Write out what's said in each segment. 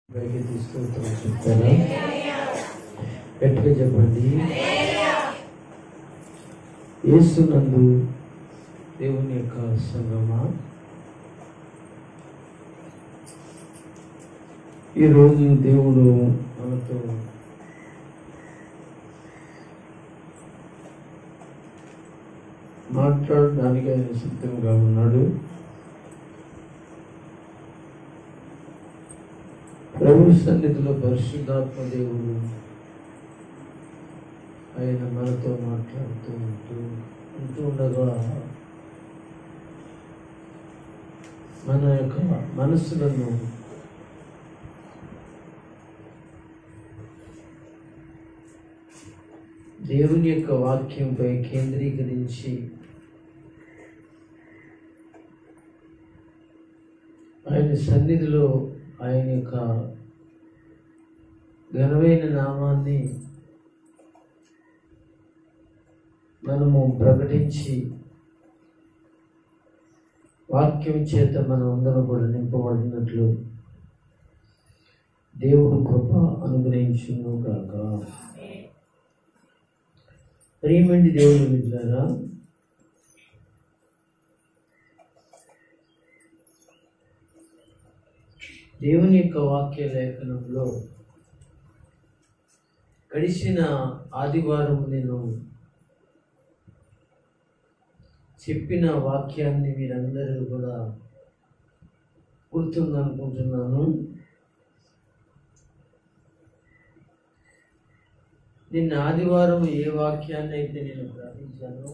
పైకి తీసుకెళ్తామని చెప్తారా? గట్టిగా చెప్పండి. యేసునందు దేవుని యొక్క సంగమా, ఈరోజు దేవుడు మనతో మాట్లాడడానికి ఆయన సిద్ధంగా ఉన్నాడు. ప్రభు సన్నిధిలో పరిశుద్ధాత్మ దేవుడు ఆయన మనతో మాట్లాడుతూ ఉండగా మన యొక్క మనస్సులను దేవుని యొక్క వాక్యంపై కేంద్రీకరించి ఆయన సన్నిధిలో ఆయన యొక్క ఘనమైన నామాన్ని మనము ప్రకటించి వాక్యం చేత మనం అందరం కూడా నింపబడినట్లు దేవుడు కృప అనుగ్రహించును గాక. ప్రియమైన దేవుని బిడ్డలారా, దేవుని యొక్క వాక్య లేఖనంలో గడిచిన ఆదివారం నేను చెప్పిన వాక్యాన్ని మీరందరూ కూడా గుర్తుందనుకుంటున్నాను. నిన్న ఆదివారం ఏ వాక్యాన్ని అయితే నేను గ్రహించాను,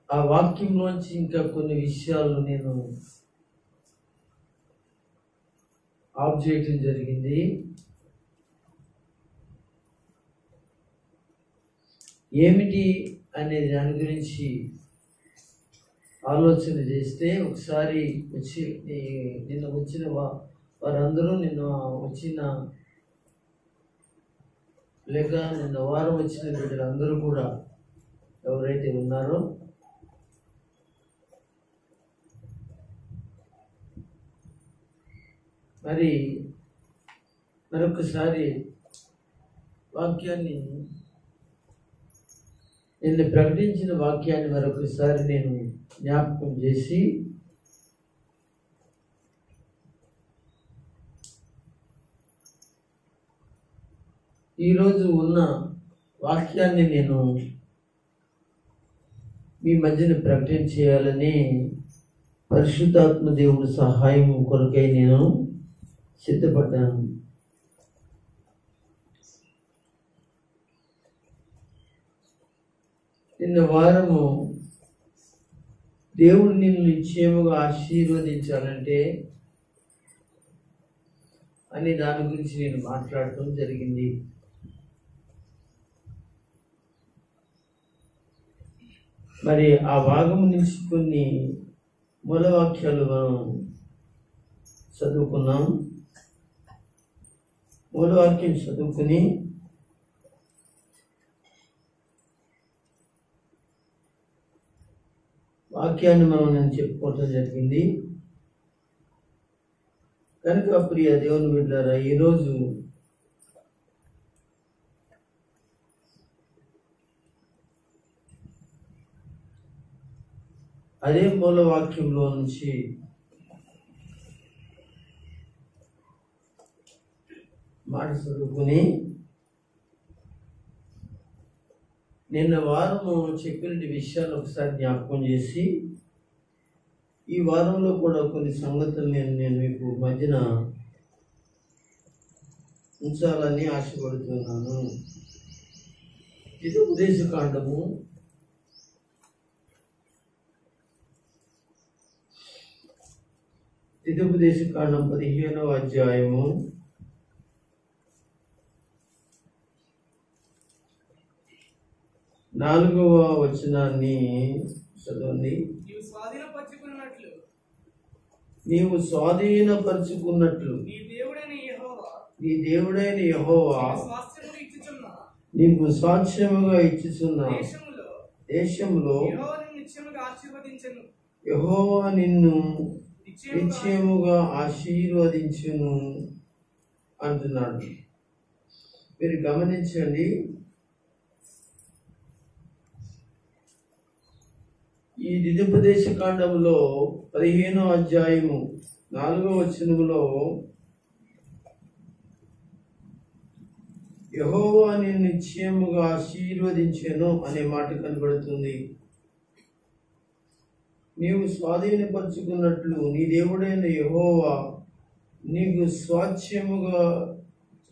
ఆ వాక్యంలోంచి ఇంకా కొన్ని విషయాలు నేను ఆఫ్ చేయటం జరిగింది. ఏమిటి అనే దాని గురించి ఆలోచన చేస్తే ఒకసారి నిన్న వచ్చిన వారందరూ నిన్న వచ్చిన లేక నిన్న వారం వచ్చిన బిడ్డలందరూ కూడా ఎవరైతే ఉన్నారో మరొకసారి వాక్యాన్ని నిన్న ప్రకటించిన వాక్యాన్ని మరొకసారి నేను జ్ఞాపకం చేసి ఈరోజు ఉన్న వాక్యాన్ని నేను మీ మధ్యన ప్రకటన చేయాలని పరిశుద్ధాత్మ దేవుడి సహాయం కొరకై నేను సిద్ధపడ్డాను. నిన్న వారము దేవుడు నిన్ను నిశ్చయముగా ఆశీర్వదించాలంటే అని దాని గురించి నేను మాట్లాడటం జరిగింది. ఆ భాగం నుంచి కొన్ని మూలవాక్యాలు మనం చదువుకున్నాం. మూలవాక్యం చదువుకుని వాక్యాన్ని నేను చెప్పుకోవటం జరిగింది. కనుక ప్రియ దేవుని బిడ్డలారా, ఈరోజు అదే మూలవాక్యంలో నుంచి మాట చదువుకుని నిన్న వారము చెప్పిన విషయాలు ఒకసారి జ్ఞాపకం చేసి ఈ వారంలో కూడా కొన్ని సంగతులు నేను మీకు మధ్యన ఉంచాలని ఆశపడుతున్నాను. ఇది ఉపదేశకాండము 15వ అధ్యాయము 4వ వచనాన్ని చదవండి. నీవు స్వాధీనపరుచుకున్నట్లు నీ దేవుడైన యెహోవా నీకు స్వాస్థ్యముగా ఇచ్చుచున్న దేశంలో యెహోవా నిన్ను నిశ్చయముగా ఆశీర్వదించును అంటున్నాడు. మీరు గమనించండి, ఈ ద్వితీయోపదేశ కాండంలో 15వ అధ్యాయము 4వ వచనములో యెహోవా నిన్ను నిశ్చయముగా ఆశీర్వదించెను అనే మాట కనబడుతుంది. నీవు స్వాధీనపరుచుకున్నట్లు నీ దేవుడైన యెహోవా నీకు స్వాస్థ్యముగా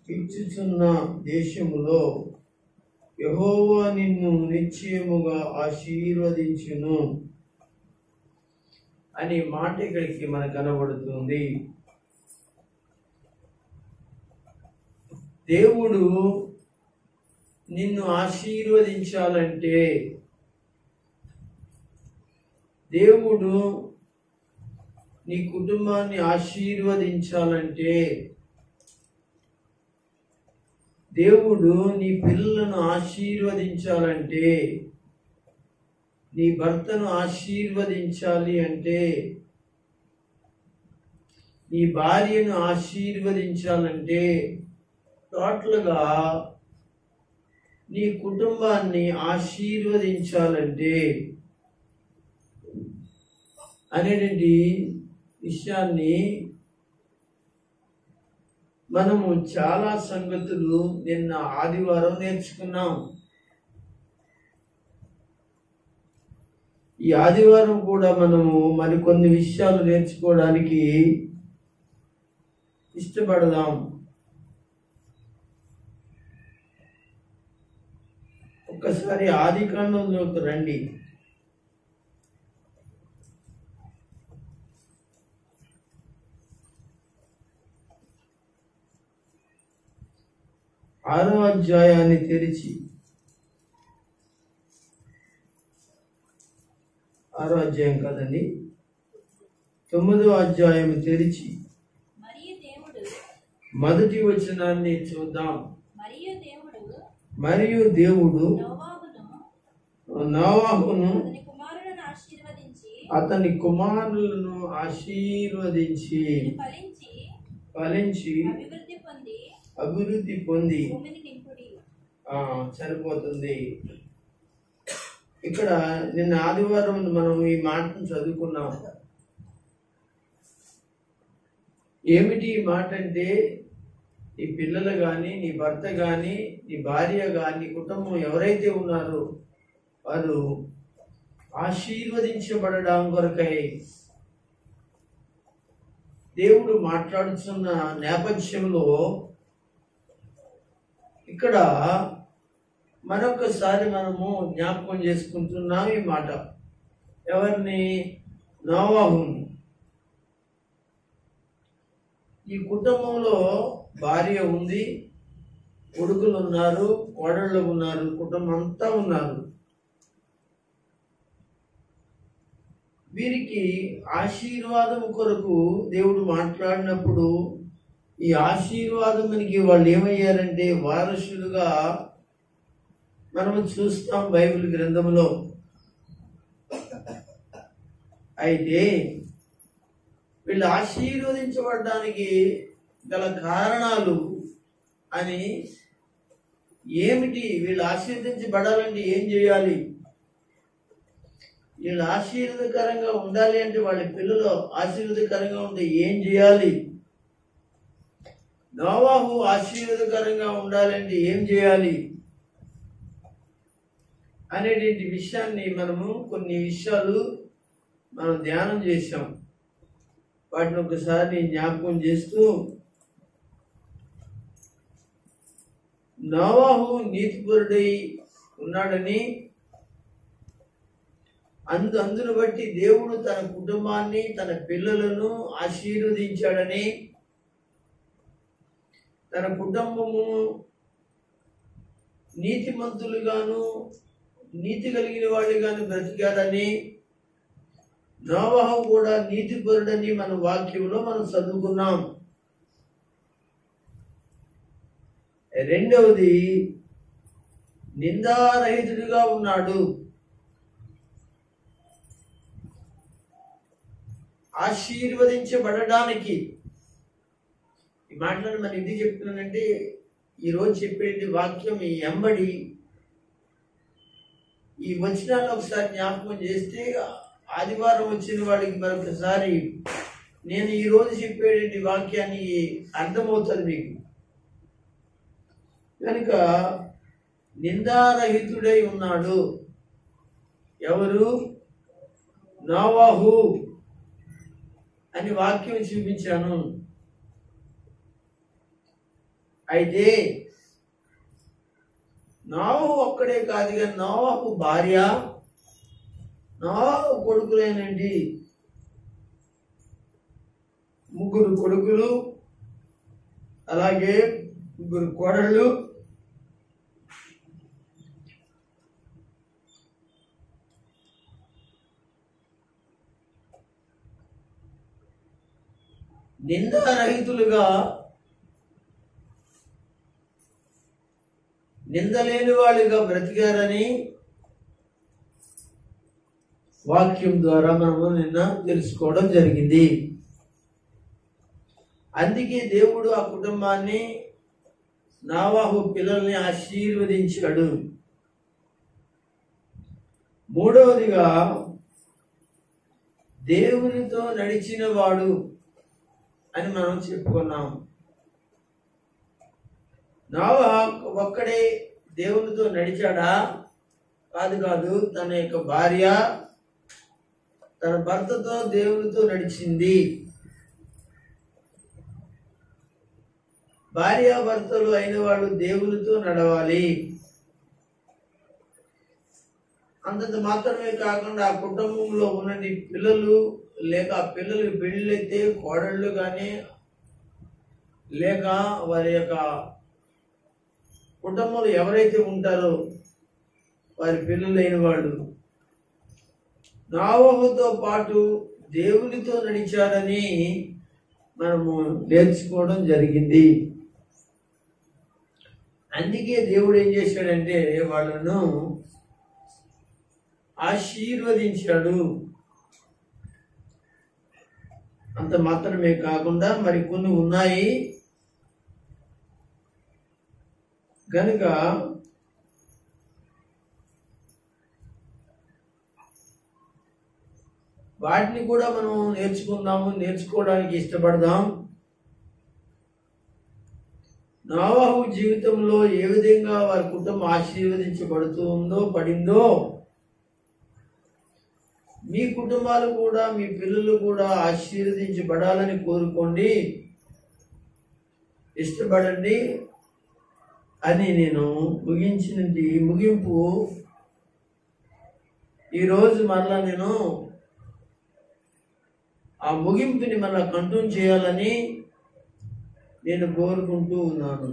ఇచ్చుచున్న దేశములో యెహోవా నిన్ను నిశ్చయముగా ఆశీర్వదించును అనే మాట ఇక్కడికి మనకు కనబడుతుంది. దేవుడు నిన్ను ఆశీర్వదించాలంటే, దేవుడు నీ కుటుంబాన్ని ఆశీర్వదించాలంటే, దేవుడు నీ పిల్లలను ఆశీర్వదించాలంటే, నీ భర్తను ఆశీర్వదించాలి అంటే, నీ భార్యను ఆశీర్వదించాలంటే, టోటల్గా నీ కుటుంబాన్ని ఆశీర్వదించాలంటే అనేటువంటి విషయాన్ని మనము చాలా సంగతులు నిన్న ఆదివారం నేర్చుకున్నాం. ఈ ఆదివారం కూడా మనము మరికొన్ని విషయాలు నేర్చుకోవడానికి ఇష్టపడదాం. ఒక్కసారి ఆదికాండంలోకి రండి. ఆరో అధ్యాయాన్ని తెరిచి, ఆరో అధ్యాయం కాదండి, 9వ అధ్యాయం తెరిచి మొదటి వచనాన్ని చూద్దాం. మరియు దేవుడు నోవాహును అతని కుమారులను ఆశీర్వదించి ఫలించి అభివృద్ధి పొంది సరిపోతుంది. ఇక్కడ నిన్న ఆదివారం మనం ఈ మాటను చదువుకున్నాం. ఏమిటి ఈ మాట అంటే, నీ పిల్లలు కానీ, నీ భర్త కానీ, నీ భార్య కానీ, నీ కుటుంబం ఎవరైతే ఉన్నారో వారు ఆశీర్వదించబడడం కొరకై దేవుడు మాట్లాడుతున్న నేపథ్యంలో ఇక్కడ మరొకసారి మనము జ్ఞాపకం చేసుకుంటున్నాం ఈ మాట. ఎవరిని? నోవాహుని. ఈ కుటుంబంలో భార్య ఉంది, కొడుకులు ఉన్నారు, కోడళ్ళు ఉన్నారు, కుటుంబం అంతా ఉన్నారు. వీరికి ఆశీర్వాదం కొరకు దేవుడు మాట్లాడినప్పుడు ఈ ఆశీర్వాదమునికి వాళ్ళు ఏమయ్యారంటే వారసులుగా మనము చూస్తాం బైబిల్ గ్రంథంలో. అయితే వీళ్ళు ఆశీర్వదించబడడానికి గల కారణాలు అని ఏమిటి? వీళ్ళు ఆశీర్వదించబడాలంటే ఏం చేయాలి? వీళ్ళు ఆశీర్వదకరంగా ఉండాలి అంటే వాళ్ళ పిల్లలు ఆశీర్వదకరంగా ఉంటే ఏం చేయాలి? నోవాహు ఆశీర్వదకరంగా ఉండాలంటే ఏం చేయాలి అనేటువంటి విషయాన్ని మనము కొన్ని విషయాలు మనం ధ్యానం చేశాం. వాటిని ఒకసారి జ్ఞాపకం చేస్తూ, నోవాహు నీతిపరుడై ఉన్నాడని, అందును బట్టి దేవుడు తన కుటుంబాన్ని, తన పిల్లలను ఆశీర్వదించాడని, తన కుటుంబము నీతిమంతులుగాను నీతి కలిగిన వాళ్ళుగాను బ్రతికాడని, నోవాహు కూడా నీతిపరుడని మన వాక్యంలో మనం చదువుకున్నాం. రెండవది, నిందారహితుడిగా ఉన్నాడు. ఆశీర్వదించబడడానికి. ఈ మాటలను మనం ఎందుకు చెప్తున్నానంటే, ఈరోజు చెప్పేది వాక్యం ఈ ఎంబడి ఈ వచనాలు ఒకసారి జ్ఞాపకం చేస్తే ఆదివారం వచ్చిన వాడికి మరొకసారి నేను ఈరోజు చెప్పేటువంటి వాక్యాన్ని అర్థమవుతుంది మీకు. కనుక నిందారహితుడై ఉన్నాడు ఎవరు? నోవహు అని వాక్యం చూపించాను. అయితే నోవహు ఒక్కడే కాదు కానీ నోవహు భార్య, నోవహు కొడుకులేనండి 3 కొడుకులు, అలాగే 3 కోడళ్ళు, నిందారహితులుగా నిందలేని వాళ్ళుగా బ్రతికారని వాక్యం ద్వారా మనము నిన్న తెలుసుకోవడం జరిగింది. అందుకే దేవుడు ఆ కుటుంబాన్ని, నోవహు పిల్లల్ని ఆశీర్వదించాడు. మూడవదిగా దేవునితో నడిచిన వాడు అని మనం చెప్పుకున్నాం. నోవహు ఒక్కడే దేవునితో నడిచాడా? కాదు. తన యొక్క భార్య తన భర్తతో దేవునితో నడిచింది. భార్యాభర్తలు అయిన వాళ్ళు దేవునితో నడవాలి. అంతంత మాత్రమే కాకుండా ఆ కుటుంబంలో ఉన్నది పిల్లలు, లేక ఆ పిల్లలకి పెళ్ళైతే కోడళ్ళు కానీ, లేక వారి యొక్క కుటుంబంలో ఎవరైతే ఉంటారో వారి పిల్లలైన వాళ్ళు నోవహుతో పాటు దేవునితో నడిచారని మనము నేర్చుకోవడం జరిగింది. అందుకే దేవుడు ఏం చేశాడంటే వాళ్ళను ఆశీర్వదించాడు. అంత మాత్రమే కాకుండా మరికొన్ని ఉన్నాయి. కనుక వాటిని కూడా మనం నేర్చుకోవడానికి ఇష్టపడదాం. నోవహు జీవితంలో ఏ విధంగా వారి కుటుంబం పడిందో మీ కుటుంబాలు కూడా, మీ పిల్లలు కూడా ఆశీర్వదించబడాలని కోరుకోండి, ఇష్టపడండి అని నేను ముగింపు ఈరోజు మరలా నేను ఆ ముగింపుని మళ్ళా కంటిన్యూ చేయాలని నేను కోరుకుంటూ ఉన్నాను.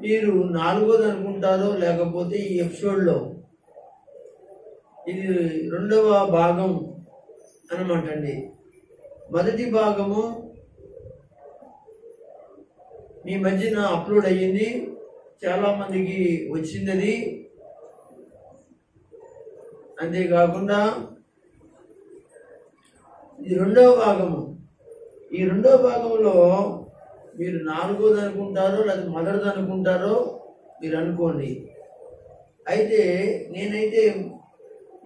మీరు 4వది అనుకుంటారో, లేకపోతే ఈ ఎపిసోడ్లో ఇది 2వ భాగం అన్నమాట అండి. మొదటి భాగము మీ మధ్యన అప్లోడ్ అయ్యింది, చాలా మందికి వచ్చింది. అంతేకాకుండా ఇది 2వ భాగము. ఈ 2వ భాగంలో మీరు 4వది అనుకుంటారో లేదా మొదటిది అనుకుంటారో మీరు అనుకోండి. అయితే నేనైతే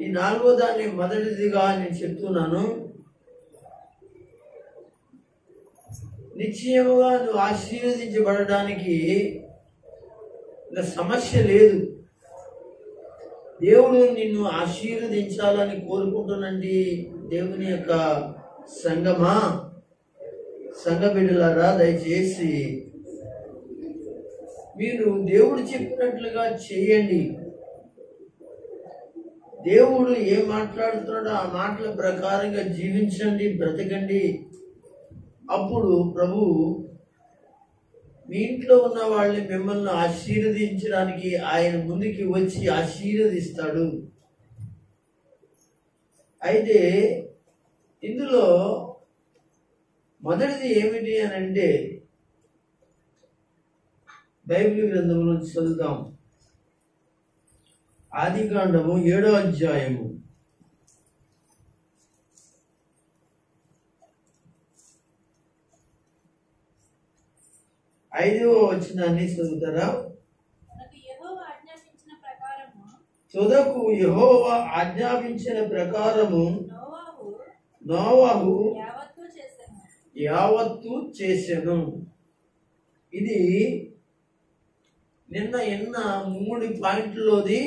ఈ 4వ దాన్ని మొదటిదిగా నేను చెప్తున్నాను. నిశ్చయముగా నువ్వు ఆశీర్వదించబడడానికి ఇంకా సమస్య లేదు. దేవుడు నిన్ను ఆశీర్వదించాలని కోరుకుంటున్నండి. దేవుని యొక్క సంఘ బిడ్డలారా, దయచేసి మీరు దేవుడు చెప్పినట్లుగా చేయండి. దేవుడు ఏం మాట్లాడుతున్నాడో ఆ మాటల ప్రకారంగా జీవించండి, బ్రతకండి. అప్పుడు ప్రభు మీ ఇంట్లో ఉన్న వాళ్ళని, మిమ్మల్ని ఆశీర్వదించడానికి ఆయన ముందుకి వచ్చి ఆశీర్వదిస్తాడు. అయితే ఇందులో మొదటిది ఏమిటి అని అంటే, బైబిల్ గ్రంథంలో చదువుతాం. ఆదికాండము 7వ అధ్యాయము 5వ వచనాన్ని చదువుతారా? తుదకు యెహోవా ఆజ్ఞాపించిన ప్రకారము నోవహు యావత్తు చేసెను. ఇది నిన్న 3 పాయింట్లోది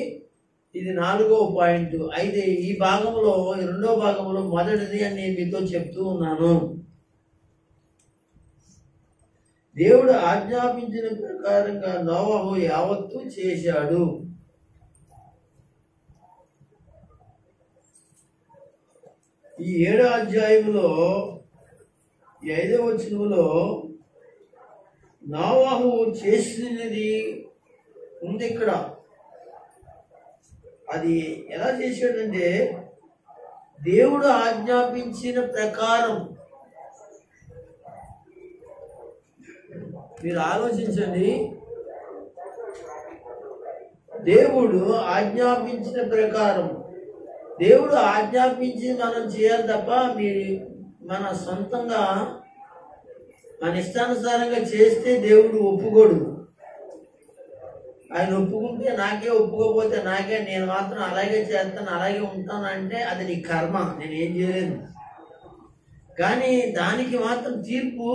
ఇది 4వ పాయింట్. అయితే ఈ భాగంలో 2వ భాగంలో మొదటిది అని మీతో చెప్తూ ఉన్నాను. దేవుడు ఆజ్ఞాపించిన ప్రకారంగా నోవహు యావత్తు చేశాడు. ఈ 7వ అధ్యాయంలో 5వ వచనంలో నోవహు చేసినది ఉంది ఇక్కడ. అది ఎలా చేశాడంటే దేవుడు ఆజ్ఞాపించిన ప్రకారం. మీరు ఆలోచించండి, దేవుడు ఆజ్ఞాపించిన ప్రకారం. దేవుడు ఆజ్ఞాపించి మనం చేయాలి తప్ప మన సొంతంగా మన ఇష్టానుసారంగా చేస్తే దేవుడు ఒప్పుకోడు. ఆయన ఒప్పుకుంటే నాకే, ఒప్పుకోకపోతే నాకే, నేను మాత్రం అలాగే చేస్తాను, అలాగే ఉంటాను అంటే అది నీ కర్మ, నేనేం చేయలేను. కానీ దానికి మాత్రం తీర్పు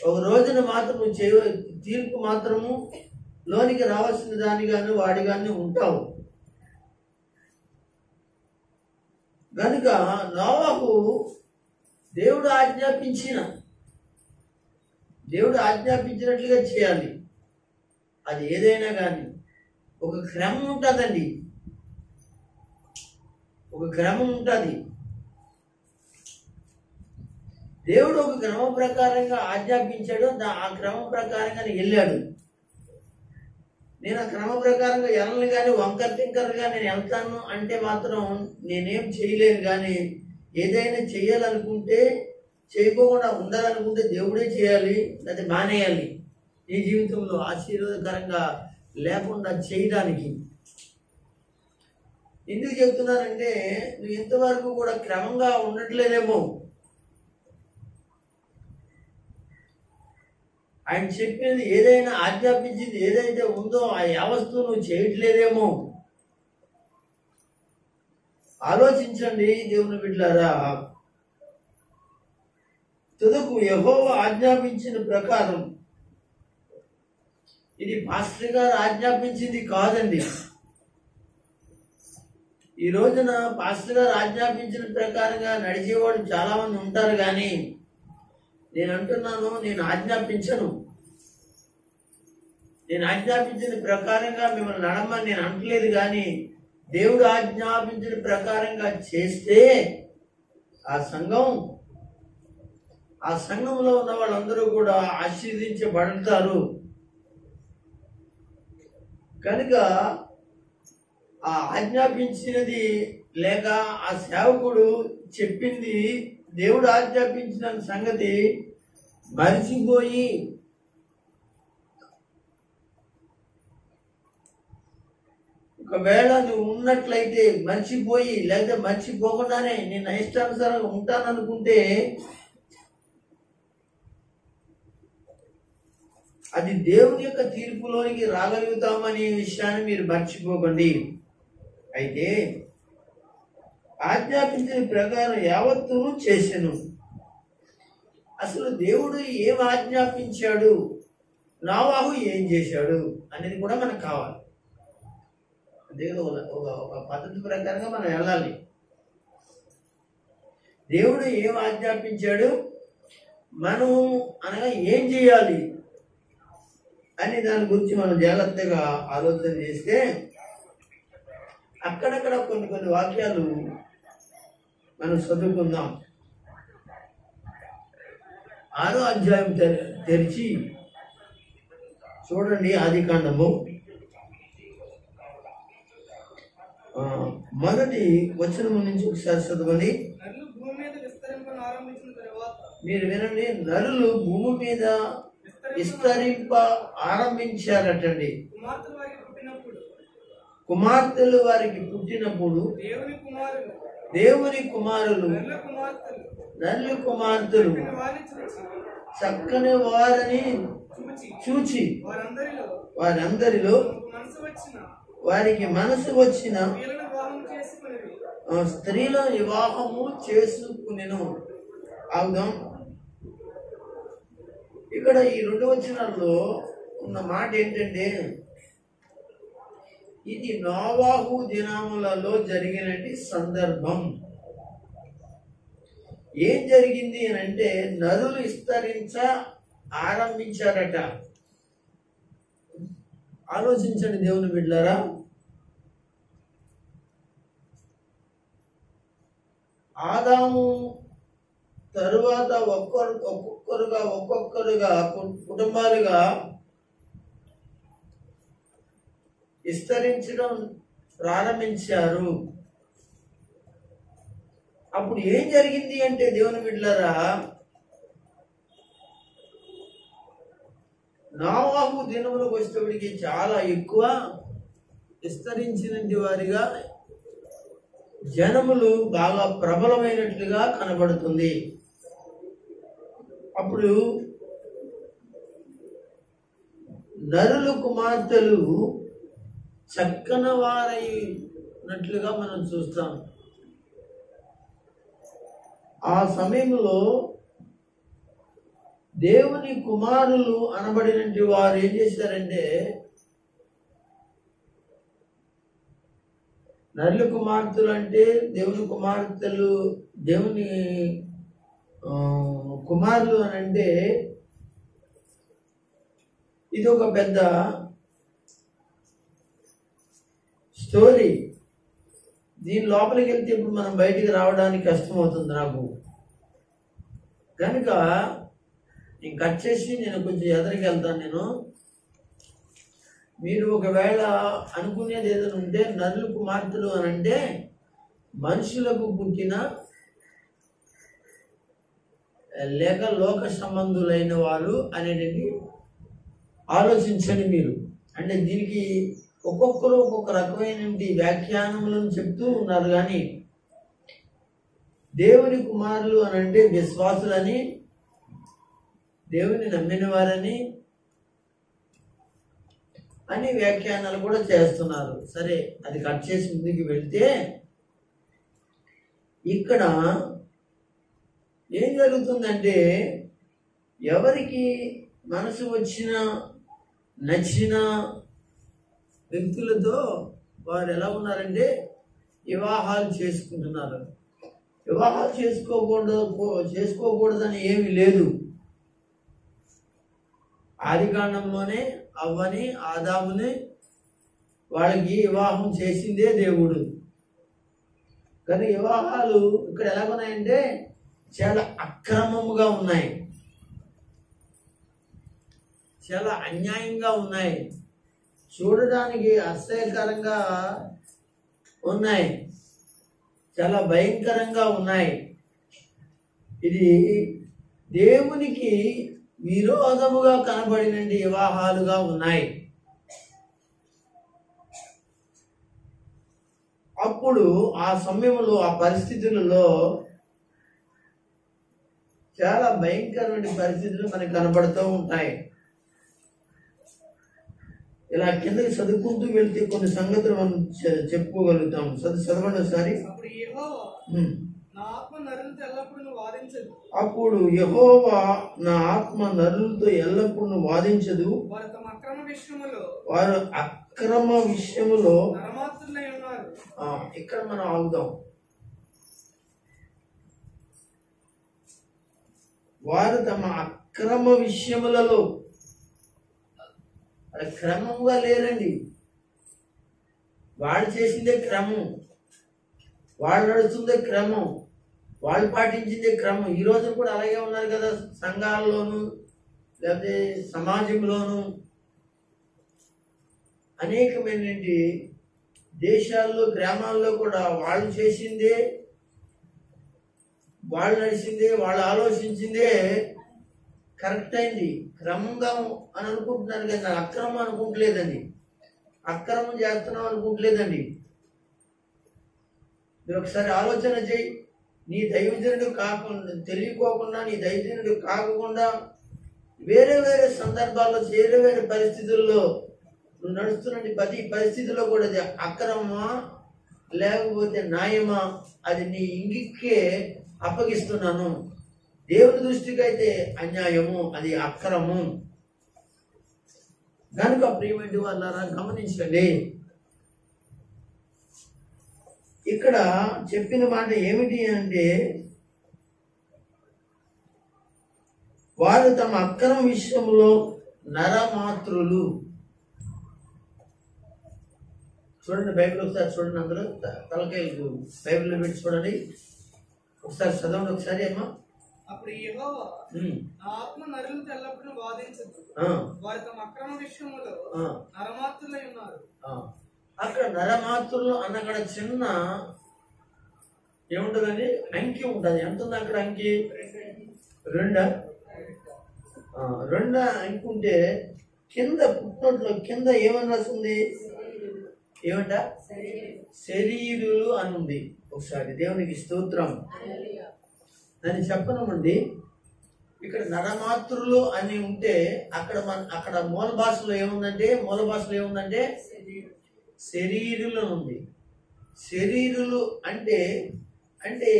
ఒక రోజున మాత్రం నువ్వు తీర్పు మాత్రము లోనికి రావాల్సిన దాని కానీ వాడి కానీ ఉంటావు. కనుక నోవహు దేవుడు ఆజ్ఞాపించినట్లుగా చేయాలి. అది ఏదైనా కానీ ఒక క్రమం ఉంటుందండి, ఒక క్రమం ఉంటుంది. దేవుడు ఒక క్రమం ప్రకారంగా ఆజ్ఞాపించాడు, ఆ క్రమం ప్రకారంగా వెళ్ళాడు. నేను ఆ క్రమం ప్రకారంగా వెళ్ళను కానీ వంకర టింకర్గా నేను వెళ్తాను అంటే మాత్రం నేనేం చేయలేను. కానీ ఏదైనా చేయాలనుకుంటే, చేయకోకుండా ఉండాలనుకుంటే దేవుడే చేయాలి, అది మానేయాలి. నీ జీవితంలో ఆశీర్వాదకరంగా లేకుండా చేయడానికి. ఎందుకు చెప్తున్నానంటే నువ్వు ఇంతవరకు కూడా క్రమంగా ఉండట్లేదేమో. ఆయన చెప్పినది ఏదైనా, ఆజ్ఞాపించింది ఏదైతే ఉందో ఆ యావత్తు నువ్వు చేయట్లేదేమో. ఆలోచించండి దేవుని బిడ్డలారా. తుదకు యెహోవా ఆజ్ఞాపించిన ప్రకారం. ఇది పాస్టర్ గారు ఆజ్ఞాపించింది కాదండి. ఈ రోజున పాస్టర్ గారు ఆజ్ఞాపించిన ప్రకారంగా నడిచేవాడు చాలా మంది ఉంటారు. కానీ నేను అంటున్నాను, నేను ఆజ్ఞాపించను. నేను ఆజ్ఞాపించిన ప్రకారంగా మిమ్మల్ని నడమని నేను అంటలేదు. కానీ దేవుడు ఆజ్ఞాపించిన ప్రకారంగా చేస్తే ఆ సంఘంలో ఉన్న వాళ్ళందరూ కూడా ఆశీర్వదించబడతారు. కనుక ఆ ఆజ్ఞాపించినది లేక ఆ సేవకుడు చెప్పింది దేవుడు ఆజ్ఞాపించిన సంగతి మరిచిపోయి ఒకవేళ నువ్వు ఉన్నట్లయితే మర్చిపోయి, లేకపోతే మర్చిపోకుండానే నేను ఇష్టానుసారంగా ఉంటాననుకుంటే అది దేవుని యొక్క తీర్పులోనికి రాగలుగుతామనే విషయాన్ని మీరు మర్చిపోకండి. అయితే ఆజ్ఞాపించిన ప్రకారం యావత్తును చేసెను. అసలు దేవుడు ఏం ఆజ్ఞాపించాడు, నోవహు ఏం చేశాడు అనేది కూడా మనకు కావాలి. దేవుడు ఒక పద్ధతి ప్రకారంగా మనం వెళ్ళాలి. దేవుడు ఏం ఆజ్ఞాపించాడు, మనం అనగా ఏం చేయాలి అని దాని గురించి మనం జాగ్రత్తగా ఆలోచన చేస్తే అక్కడక్కడ కొన్ని వాక్యాలు మనం చదువుకుందాం. 6వ అధ్యాయం తెరిచి చూడండి. ఆదికాండము మొదటి వచనం నుంచి ఒకసారి చదవండి. మీరు వినండి. నరులు భూమి మీద విస్తరింప ఆరంభించారటండి. కుమార్తెలు వారికి పుట్టినప్పుడు దేవుని కుమారులు నల్లి కుమార్తెలు చక్కని వారని చూచి వారందరిలో వారికి మనసు వచ్చిన స్త్రీల వివాహము చేసుకునేను. అవుదాం. ఇక్కడ ఈ 2 వచనాల్లో ఉన్న మాట ఏంటంటే, ఇది నోవాహు దినములలో జరిగినటి సందర్భం. ఏం జరిగింది అని అంటే, నరులు విస్తరించ ఆరంభించారట. ఆలోచించండి దేవుని బిడ్డలారా. ఆదాము తరువాత ఒక్కొక్కరుగా కుటుంబాలుగా విస్తరించడం ప్రారంభించారు. అప్పుడు ఏం జరిగింది అంటే దేవుని బిడ్డలారా, నోవాహు దినములకు వచ్చేటప్పటికి చాలా ఎక్కువ విస్తరించినటువంటి వారిగా జనములు బాగా ప్రబలమైనట్లుగా కనబడుతుంది. అప్పుడు నరులు కుమార్తెలు చక్కని వారైనట్లుగా మనం చూస్తాం. ఆ సమయంలో దేవుని కుమారులు అనబడినటువంటి వారు ఏం చేశారంటే, నరుల కుమార్తెలు అంటే దేవుని కుమార్తెలు, దేవుని కుమారులు అని అంటే ఇది ఒక పెద్ద స్టోరీ. దీని లోపలికి వెళ్తే ఇప్పుడు మనం బయటికి రావడానికి కష్టమవుతుంది నాకు. కనుక నేను కట్ చేసి నేను కొంచెం ఎదరికి వెళ్తాను. మీరు ఒకవేళ అనుకునేది ఏదైనా ఉంటే, నరుల కుమార్తెలు అని అంటే మనుషులకు పుట్టిన లేక లోక సంబంధులైన వారు అనేది ఆలోచించండి మీరు. అంటే దీనికి ఒక్కొక్కరు ఒక్కొక్క రకమైన వ్యాఖ్యానములను చెప్తూ ఉన్నారు. కానీ దేవుని కుమారులు అని అంటే విశ్వాసులని, దేవుని నమ్మిన వారని అని వ్యాఖ్యానాలు కూడా చేస్తున్నారు. సరే, అది కట్ చేసి ముందుకు వెళ్తే ఇక్కడ ఏం జరుగుతుందంటే, ఎవరికి మనసు వచ్చిన నచ్చిన వ్యక్తులతో వారు ఎలా ఉన్నారంటే వివాహాలు చేసుకుంటున్నారు. వివాహాలు చేసుకోకూడదని ఏమీ లేదు. ఆదికాండంలోనే అవ్వని ఆదాముని వాళ్ళకి వివాహం చేసిందే దేవుడు. కానీ వివాహాలు ఇక్కడ ఎలా ఉన్నాయంటే చాలా అక్రమముగా ఉన్నాయి, చాలా అన్యాయంగా ఉన్నాయి, చూడడానికి అసహ్యకరంగా ఉన్నాయి, చాలా భయంకరంగా ఉన్నాయి. ఇది దేవునికి విరోధముగా కనబడిన వివాహాలుగా ఉన్నాయి. అప్పుడు ఆ సమయంలో ఆ పరిస్థితులలో చాలా భయంకరమైన పరిస్థితులు మనకు కనబడుతూ ఉంటాయి. ఇలా కిందకి చదువుకుంటూ వెళ్తే కొన్ని సంగతులు మనం చెప్పుకోగలుగుతాం. చదవండి ఒకసారి. అప్పుడు యెహోవా నా ఆత్మ నరులతో ఎల్లప్పుడూ వాదించదు, వారు అక్రమ విషయములో. ఇక్కడ మనం ఆగుదాం. వారు తమ అక్రమ విషయములలో క్రమంగా లేరండి. వాళ్ళు చేసిందే క్రమం, వాళ్ళు నడుస్తుందే క్రమం, వాళ్ళు పాటించిందే క్రమం. ఈ రోజు కూడా అలాగే ఉన్నారు కదా, సంఘాల్లోనూ లేకపోతే సమాజంలోనూ అనేకమైన దేశాల్లో గ్రామాల్లో కూడా వాళ్ళు చేసిందే, వాళ్ళు నడిచిందే, వాళ్ళు ఆలోచించిందే కరెక్ట్ అయింది, క్రమంగా అని అనుకుంటున్నారు. కానీ అక్రమం అనుకుంటలేదండి, అక్రమం చేస్తున్నాం అనుకుంటలేదండి. మీరు ఒకసారి ఆలోచన చేయి. నీ దైవజనుడు కాకుండా, తెలియకోకుండా నీ దైవజనుడు కాకుండా వేరే వేరే సందర్భాల్లో వేరే వేరే పరిస్థితుల్లో నువ్వు నడుస్తున్న ప్రతి పరిస్థితిలో కూడా అది అక్రమమా లేకపోతే న్యాయమా అది నీ ఇంగికే అప్పగిస్తున్నాను. దేవుని దృష్టికి అయితే అన్యాయము, అది అక్రమం. కనుక ప్రియమైన వాళ్ళారా గమనించండి, ఇక్కడ చెప్పిన మాట ఏమిటి అంటే వారు తమ అక్రమ విషయంలో నరమాతృలు. చూడండి బైబిల్ ఒకసారి చూడండి, అందులో తలకాయలు బైబిల్లో పెట్టి చూడండి, ఒకసారి చదవండి ఒకసారి అమ్మా. అప్పుడు యెహోవా ఆత్మ నరులతో ఎల్లప్పుడూ వాదించదు, వారు తమ అక్రమ విషయంలో నరమాతృలై ఉన్నారు. అక్కడ నరమాతృలు అన్నక్కడ చిన్న ఏముంటదండి, అంకి ఉంటుంది. ఎంత ఉంది అక్కడ అంకి? రెండా అంకి ఉంటే కింద పుట్టినట్లో కింద ఏమని రాస్తుంది? ఏమంట? శరీరులు అని ఉంది. ఒకసారి దేవునికి స్తోత్రం. దాన్ని చెప్పనమండి. ఇక్కడ నరమాతృలు అని ఉంటే అక్కడ మూల భాషలో ఏముందంటే శరీరులు ఉంది. శరీరులు అంటే అంటే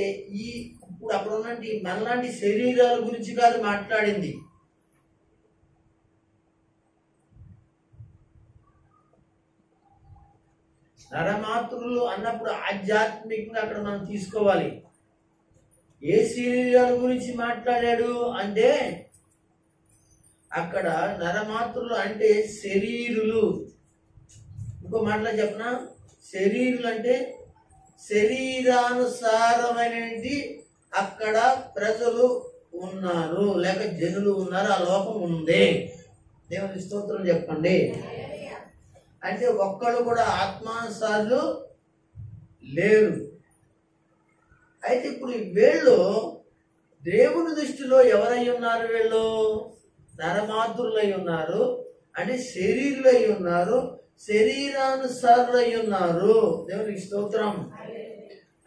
ఇప్పుడు అక్కడ ఉన్నటువంటి మనలాంటి శరీరాల గురించి కాదు మాట్లాడింది. నరమాతృలు అన్నప్పుడు ఆధ్యాత్మికంగా అక్కడ మనం తీసుకోవాలి. ఏ శరీరాల గురించి మాట్లాడాడు అంటే అక్కడ నరమాతృలు అంటే శరీరులు. ఇంకో మాటలో చెప్పనా, శరీరులు అంటే శరీరానుసారమైనది అక్కడ ప్రజలు ఉన్నారు, లేక జనులు ఉన్నారు, ఆ లోకం ఉంది. దేవుని స్తోత్రం చెప్పండి. అంటే ఒక్కళ్ళు కూడా ఆత్మానుసారులు లేరు. అయితే ఇప్పుడు వీళ్ళు దేవుని దృష్టిలో ఎవరై ఉన్నారు? వీళ్ళు నరమాతృలై ఉన్నారు, అంటే శరీరులై ఉన్నారు, శరీరానుసారులై ఉన్నారు. దేవునికి స్తోత్రం.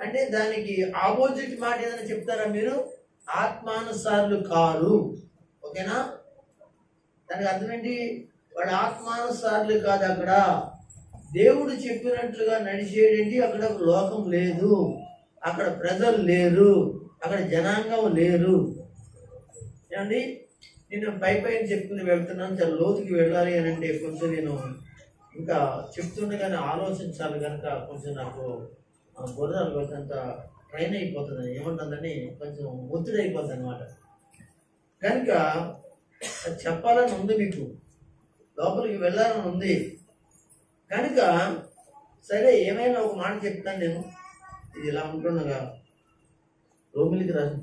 అంటే దానికి ఆపోజిట్ మాట ఏదైనా చెప్తారా మీరు? ఆత్మానుసారులు కారు. ఓకేనా? దానికి అర్థం ఏంటి? వాడు ఆత్మానుసారులు కాదు. అక్కడ దేవుడు చెప్పినట్లుగా నడిచేయండి. అక్కడ లోకం లేదు, అక్కడ ప్రజలు లేరు, అక్కడ జనాంగం లేరు. ఏమండి, నేను పైన చెప్పుకుని వెళ్తున్నాను. చాలా లోతుకి వెళ్ళాలి అని అంటే కొంచెం నేను ఇంకా చెప్తుండగానే ఆలోచించాలి కనుక కొంచెం నాకు బుర్రలు కొంత ట్రైన్ అయిపోతుంది, ఏమంటుందని కొంచెం ఒత్తిడి అయిపోతుంది అనమాట. కనుక చెప్పాలని ఉంది, మీకు లోపలికి వెళ్ళాలని ఉంది. కనుక సరే ఏమైనా ఒక మాట చెప్తాను నేను. ఇది ఇలా ఉంటుండగా రోమిలికి రాసిన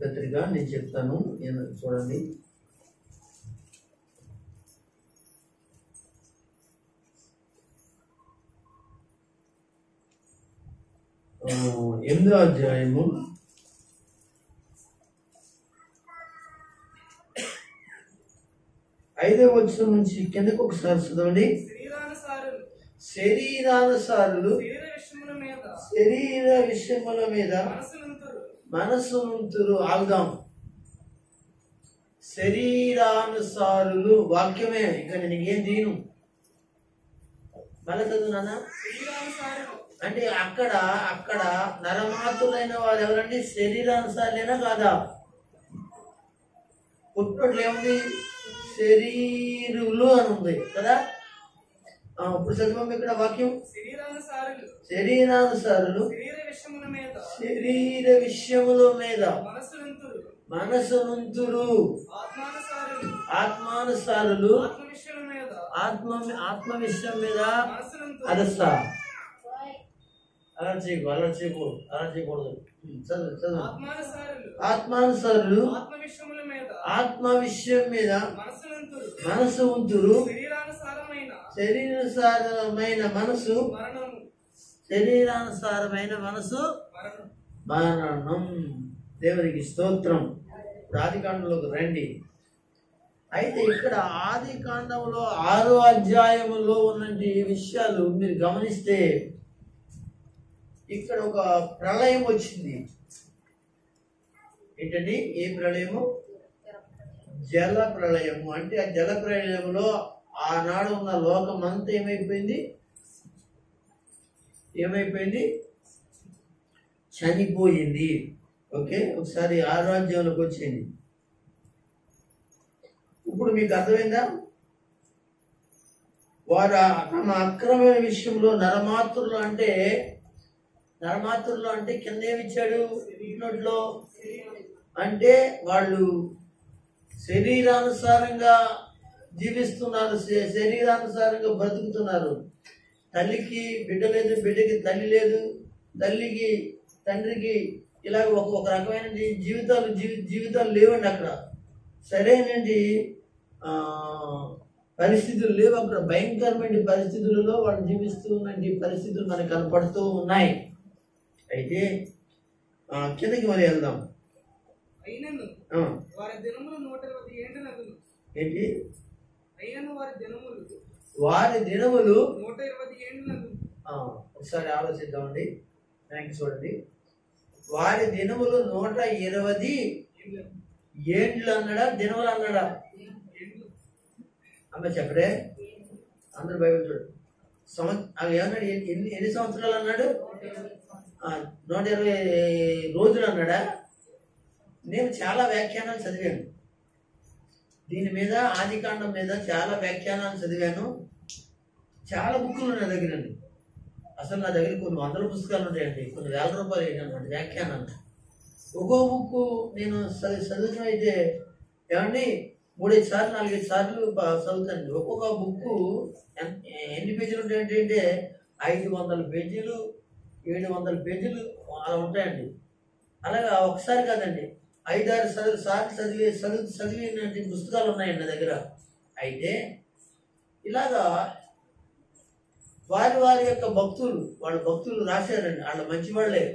పత్రిక నేను చెప్తాను. నేను చూడండి, ఎనిమిదో అధ్యాయము 5వ వచనం నుంచి కిందకు ఒకసారి చదవండి. శరీరానుసారులు శరీర విషయముల మీద మనసునుంతురు. ఆగుదాం. శరీరానుసారులు వాక్యమే, ఇంకా నేను ఏం తీను. మళ్ళీ చదువు నాన్న. అంటే అక్కడ నరమాతులైన వారు ఎవరండి? శరీరానుసారులేనా కాదా? పుట్టినట్లు ఏముంది? శరీరులు అని ఉంది కదా. ఇప్పుడు చదువు ఇక్కడ వాక్యం. శరీరానుసారులు శరీర విషయముల మీద మనసునుంతురు. ఆత్మానుసారులు ఆత్మ విషయం మీద అరస్తా. అలా చేయకూడదు. చదువు. ఆత్మానుసారులు ఆత్మ విషయం మీద మనసు ఉంతురు. శరీరానుసారమైన మనసు మరణం. దేవునికి స్తోత్రం. ఆదికాండంలోకి రండి. అయితే ఇక్కడ ఆదికాండంలో 6వ అధ్యాయములో ఉన్నటువంటి విషయాలు మీరు గమనిస్తే ఇక్కడ ఒక ప్రళయం వచ్చింది. ఏంటండి? ఏ ప్రళయము? జల ప్రళయము. అంటే ఆ జల ప్రళయంలో ఆనాడు ఉన్న లోకం అంతా ఏమైపోయింది? చనిపోయింది. ఓకే, ఒకసారి ఆరాధ్యంలోకి వచ్చింది. ఇప్పుడు మీకు అర్థమైందా? వారు తమ అక్రమమైన విషయంలో నరమాతృలు అంటే కింద ఏమిచ్చాడు నోట్లో? అంటే వాళ్ళు శరీరానుసారంగా జీవిస్తున్నారు, శరీరానుసారంగా బ్రతుకుతున్నారు. తల్లికి బిడ్డ లేదు, బిడ్డకి తల్లి లేదు, తల్లికి తండ్రికి ఇలాగ ఒక రకమైన జీవితాలు లేవండి. అక్కడ సరైనటువంటి పరిస్థితులు లేవు. అక్కడ భయంకరమైన పరిస్థితులలో వాళ్ళు జీవిస్తూ ఉన్న పరిస్థితులు మనకు కనపడుతూ ఉన్నాయి. అయితే కిందకి మరి వెళ్దాం. ఏంటి? వారి దినములు ఒకసారి ఆలోచిద్దామండి. థ్యాంక్స్. చూడండి, వారి దినములు 120 ఏండ్లు అన్నాడా, దినములు అన్నాడా? అమ్మ చెప్పడే, అందరు బైబిల్ చూడు. ఏమన్నాడు? ఎన్ని సంవత్సరాలు అన్నాడు? 120 రోజులు అన్నాడా? నేను చాలా వ్యాఖ్యానాలు చదివాను దీని మీద, ఆదికాండం మీద చాలా వ్యాఖ్యానాలు చదివాను. చాలా బుక్కులు నా దగ్గర. అసలు నా దగ్గర కొన్ని 100 పుస్తకాలు ఉంటాయండి, కొన్ని వేల రూపాయలు అయ్యానమాట వ్యాఖ్యానాలు. ఒక్కో బుక్కు నేను చదువుతున్న అయితే ఏమండి 3-5 సార్లు 4-5 సార్లు చదువుతానండి. ఒక్కొక్క బుక్కు ఎన్ని పేజీలు ఉంటాయంటే 500 పేజీలు 700 పేజీలు అలా ఉంటాయండి. అలాగా ఒకసారి కాదండి, 5-6 సార్లు చదివినటువంటి పుస్తకాలు ఉన్నాయండి నా దగ్గర. అయితే ఇలాగా వారి యొక్క వాళ్ళ భక్తులు రాశారండి. వాళ్ళ మంచి వాళ్ళే,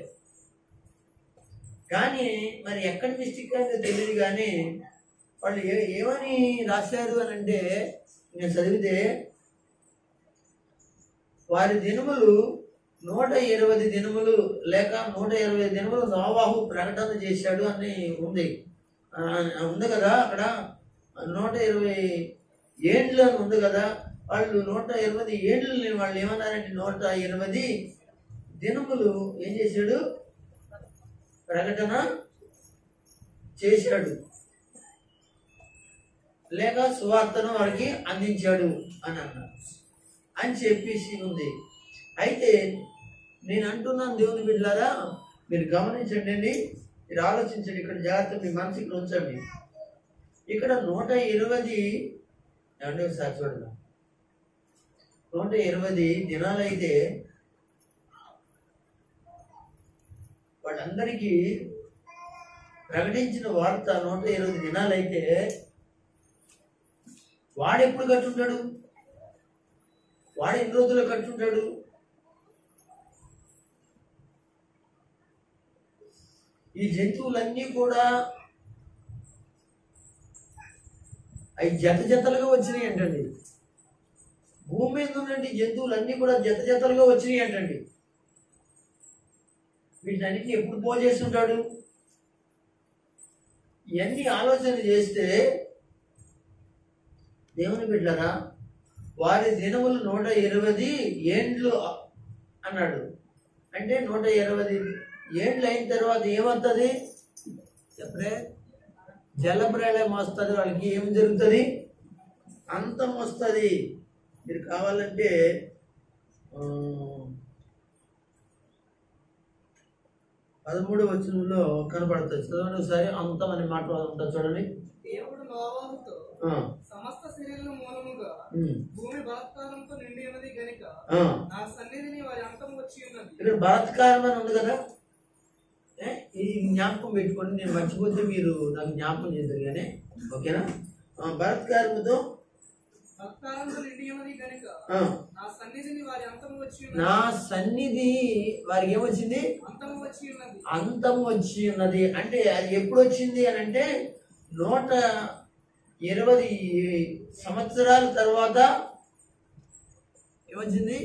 కానీ మరి ఎక్కడ మిస్టేక్ అయిందో తెలియదు. కానీ వాళ్ళు ఏమని రాశారు అని అంటే, నేను చదివితే వారి దినములు 120 దినములు లేక 120 దినములు నోవాహు ప్రకటన చేశాడు అని ఉంది కదా. అక్కడ 120 ఏండ్లు అని ఉంది కదా. వాళ్ళు 120 ఏండ్లు వాళ్ళు ఏమన్నారంటే 120 దినములు ఏం చేశాడు? ప్రకటన చేశాడు లేక సువార్తను వారికి అందించాడు అని అన్నారు అని చెప్పేసి ఉంది. అయితే నేను అంటున్నాను, దేవుని బిడ్డలారా మీరు గమనించండి అండి, మీరు ఆలోచించండి. ఇక్కడ జాగ్రత్త మీ మనసు ఇక్కడ ఉంచండి. ఇక్కడ 120 ఏమంటే ఒకసారి చూడండి, 120 దినాలు అయితే వాళ్ళందరికీ ప్రకటించిన వార్త 120 దినాలైతే వాడెప్పుడు కట్టుంటాడు? వాడు ఎన్ని రోజులు కట్టుంటాడు? ఈ జంతువులన్నీ కూడా అవి జతలుగా వచ్చినాయి అంటండి. భూమి మీద ఉన్నటువంటి జంతువులన్నీ కూడా జతలుగా వచ్చినాయి అంటండి. వీటన్నిటిని ఎప్పుడు పోజేస్తుంటాడు? ఇవన్నీ ఆలోచన చేస్తే దేవుని బిడ్డలారా, వారి దినములు 120 ఏండ్లు అన్నాడు. అంటే 120 ఏండ్లు అయిన తర్వాత ఏమవుతుంది చెప్పరే? జలప్రళయం వస్తుంది. వాళ్ళకి ఏం జరుగుతుంది? అంతం వస్తుంది. మీరు కావాలంటే 13వ వచనంలో కనపడుతుంది, చదవండి ఒకసారి. అంతం అనే మాట ఉంటుంది చూడండి. దేవుడు నోవాహుతో సమస్త శరీరం మూలముగా భూమి బలాత్కారంతో నిండి ఉన్నది గనుక నా సన్నిధిని వారి అంతం వచ్చి ఉన్నది. ఇక్కడ బలాత్కారం అని ఉంది కదా, ఈ జ్ఞాపకం పెట్టుకోండి. నేను మర్చిపోతే మీరు నాకు జ్ఞాపకం చేద్దరు కానీ, ఓకేనా? బలాత్కారంతో నిండి ఉన్నది గనుక నా సన్నిధిని వారి అంతం వచ్చి ఉన్నది. నా సన్నిధి వారికి ఏమొచ్చింది? అంతం వచ్చి ఉన్నది. అంతం వచ్చి ఉన్నది అంటే అది ఎప్పుడు వచ్చింది అని అంటే 120 సంవత్సరాల తర్వాత ఏమొచ్చింది?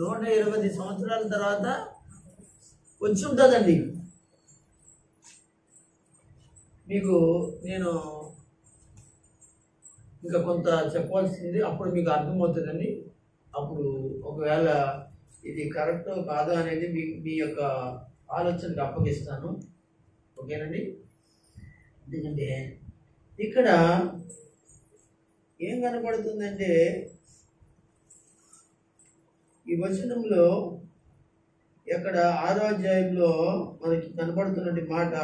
120 సంవత్సరాల తర్వాత వచ్చి ఉంటుందండి. మీకు నేను ఇంకా కొంత చెప్పాల్సింది, అప్పుడు మీకు అర్థమవుతుందండి. అప్పుడు ఒకవేళ ఇది కరెక్ట్ కాదు అనేది మీ యొక్క ఆలోచనకు అప్పగిస్తాను. ఓకేనండి. ఎందుకంటే ఇక్కడ ఏం కనపడుతుందంటే ఈ వచనంలో ఇక్కడ 6వ అధ్యాయంలో మనకి కనపడుతున్నటువంటి మాట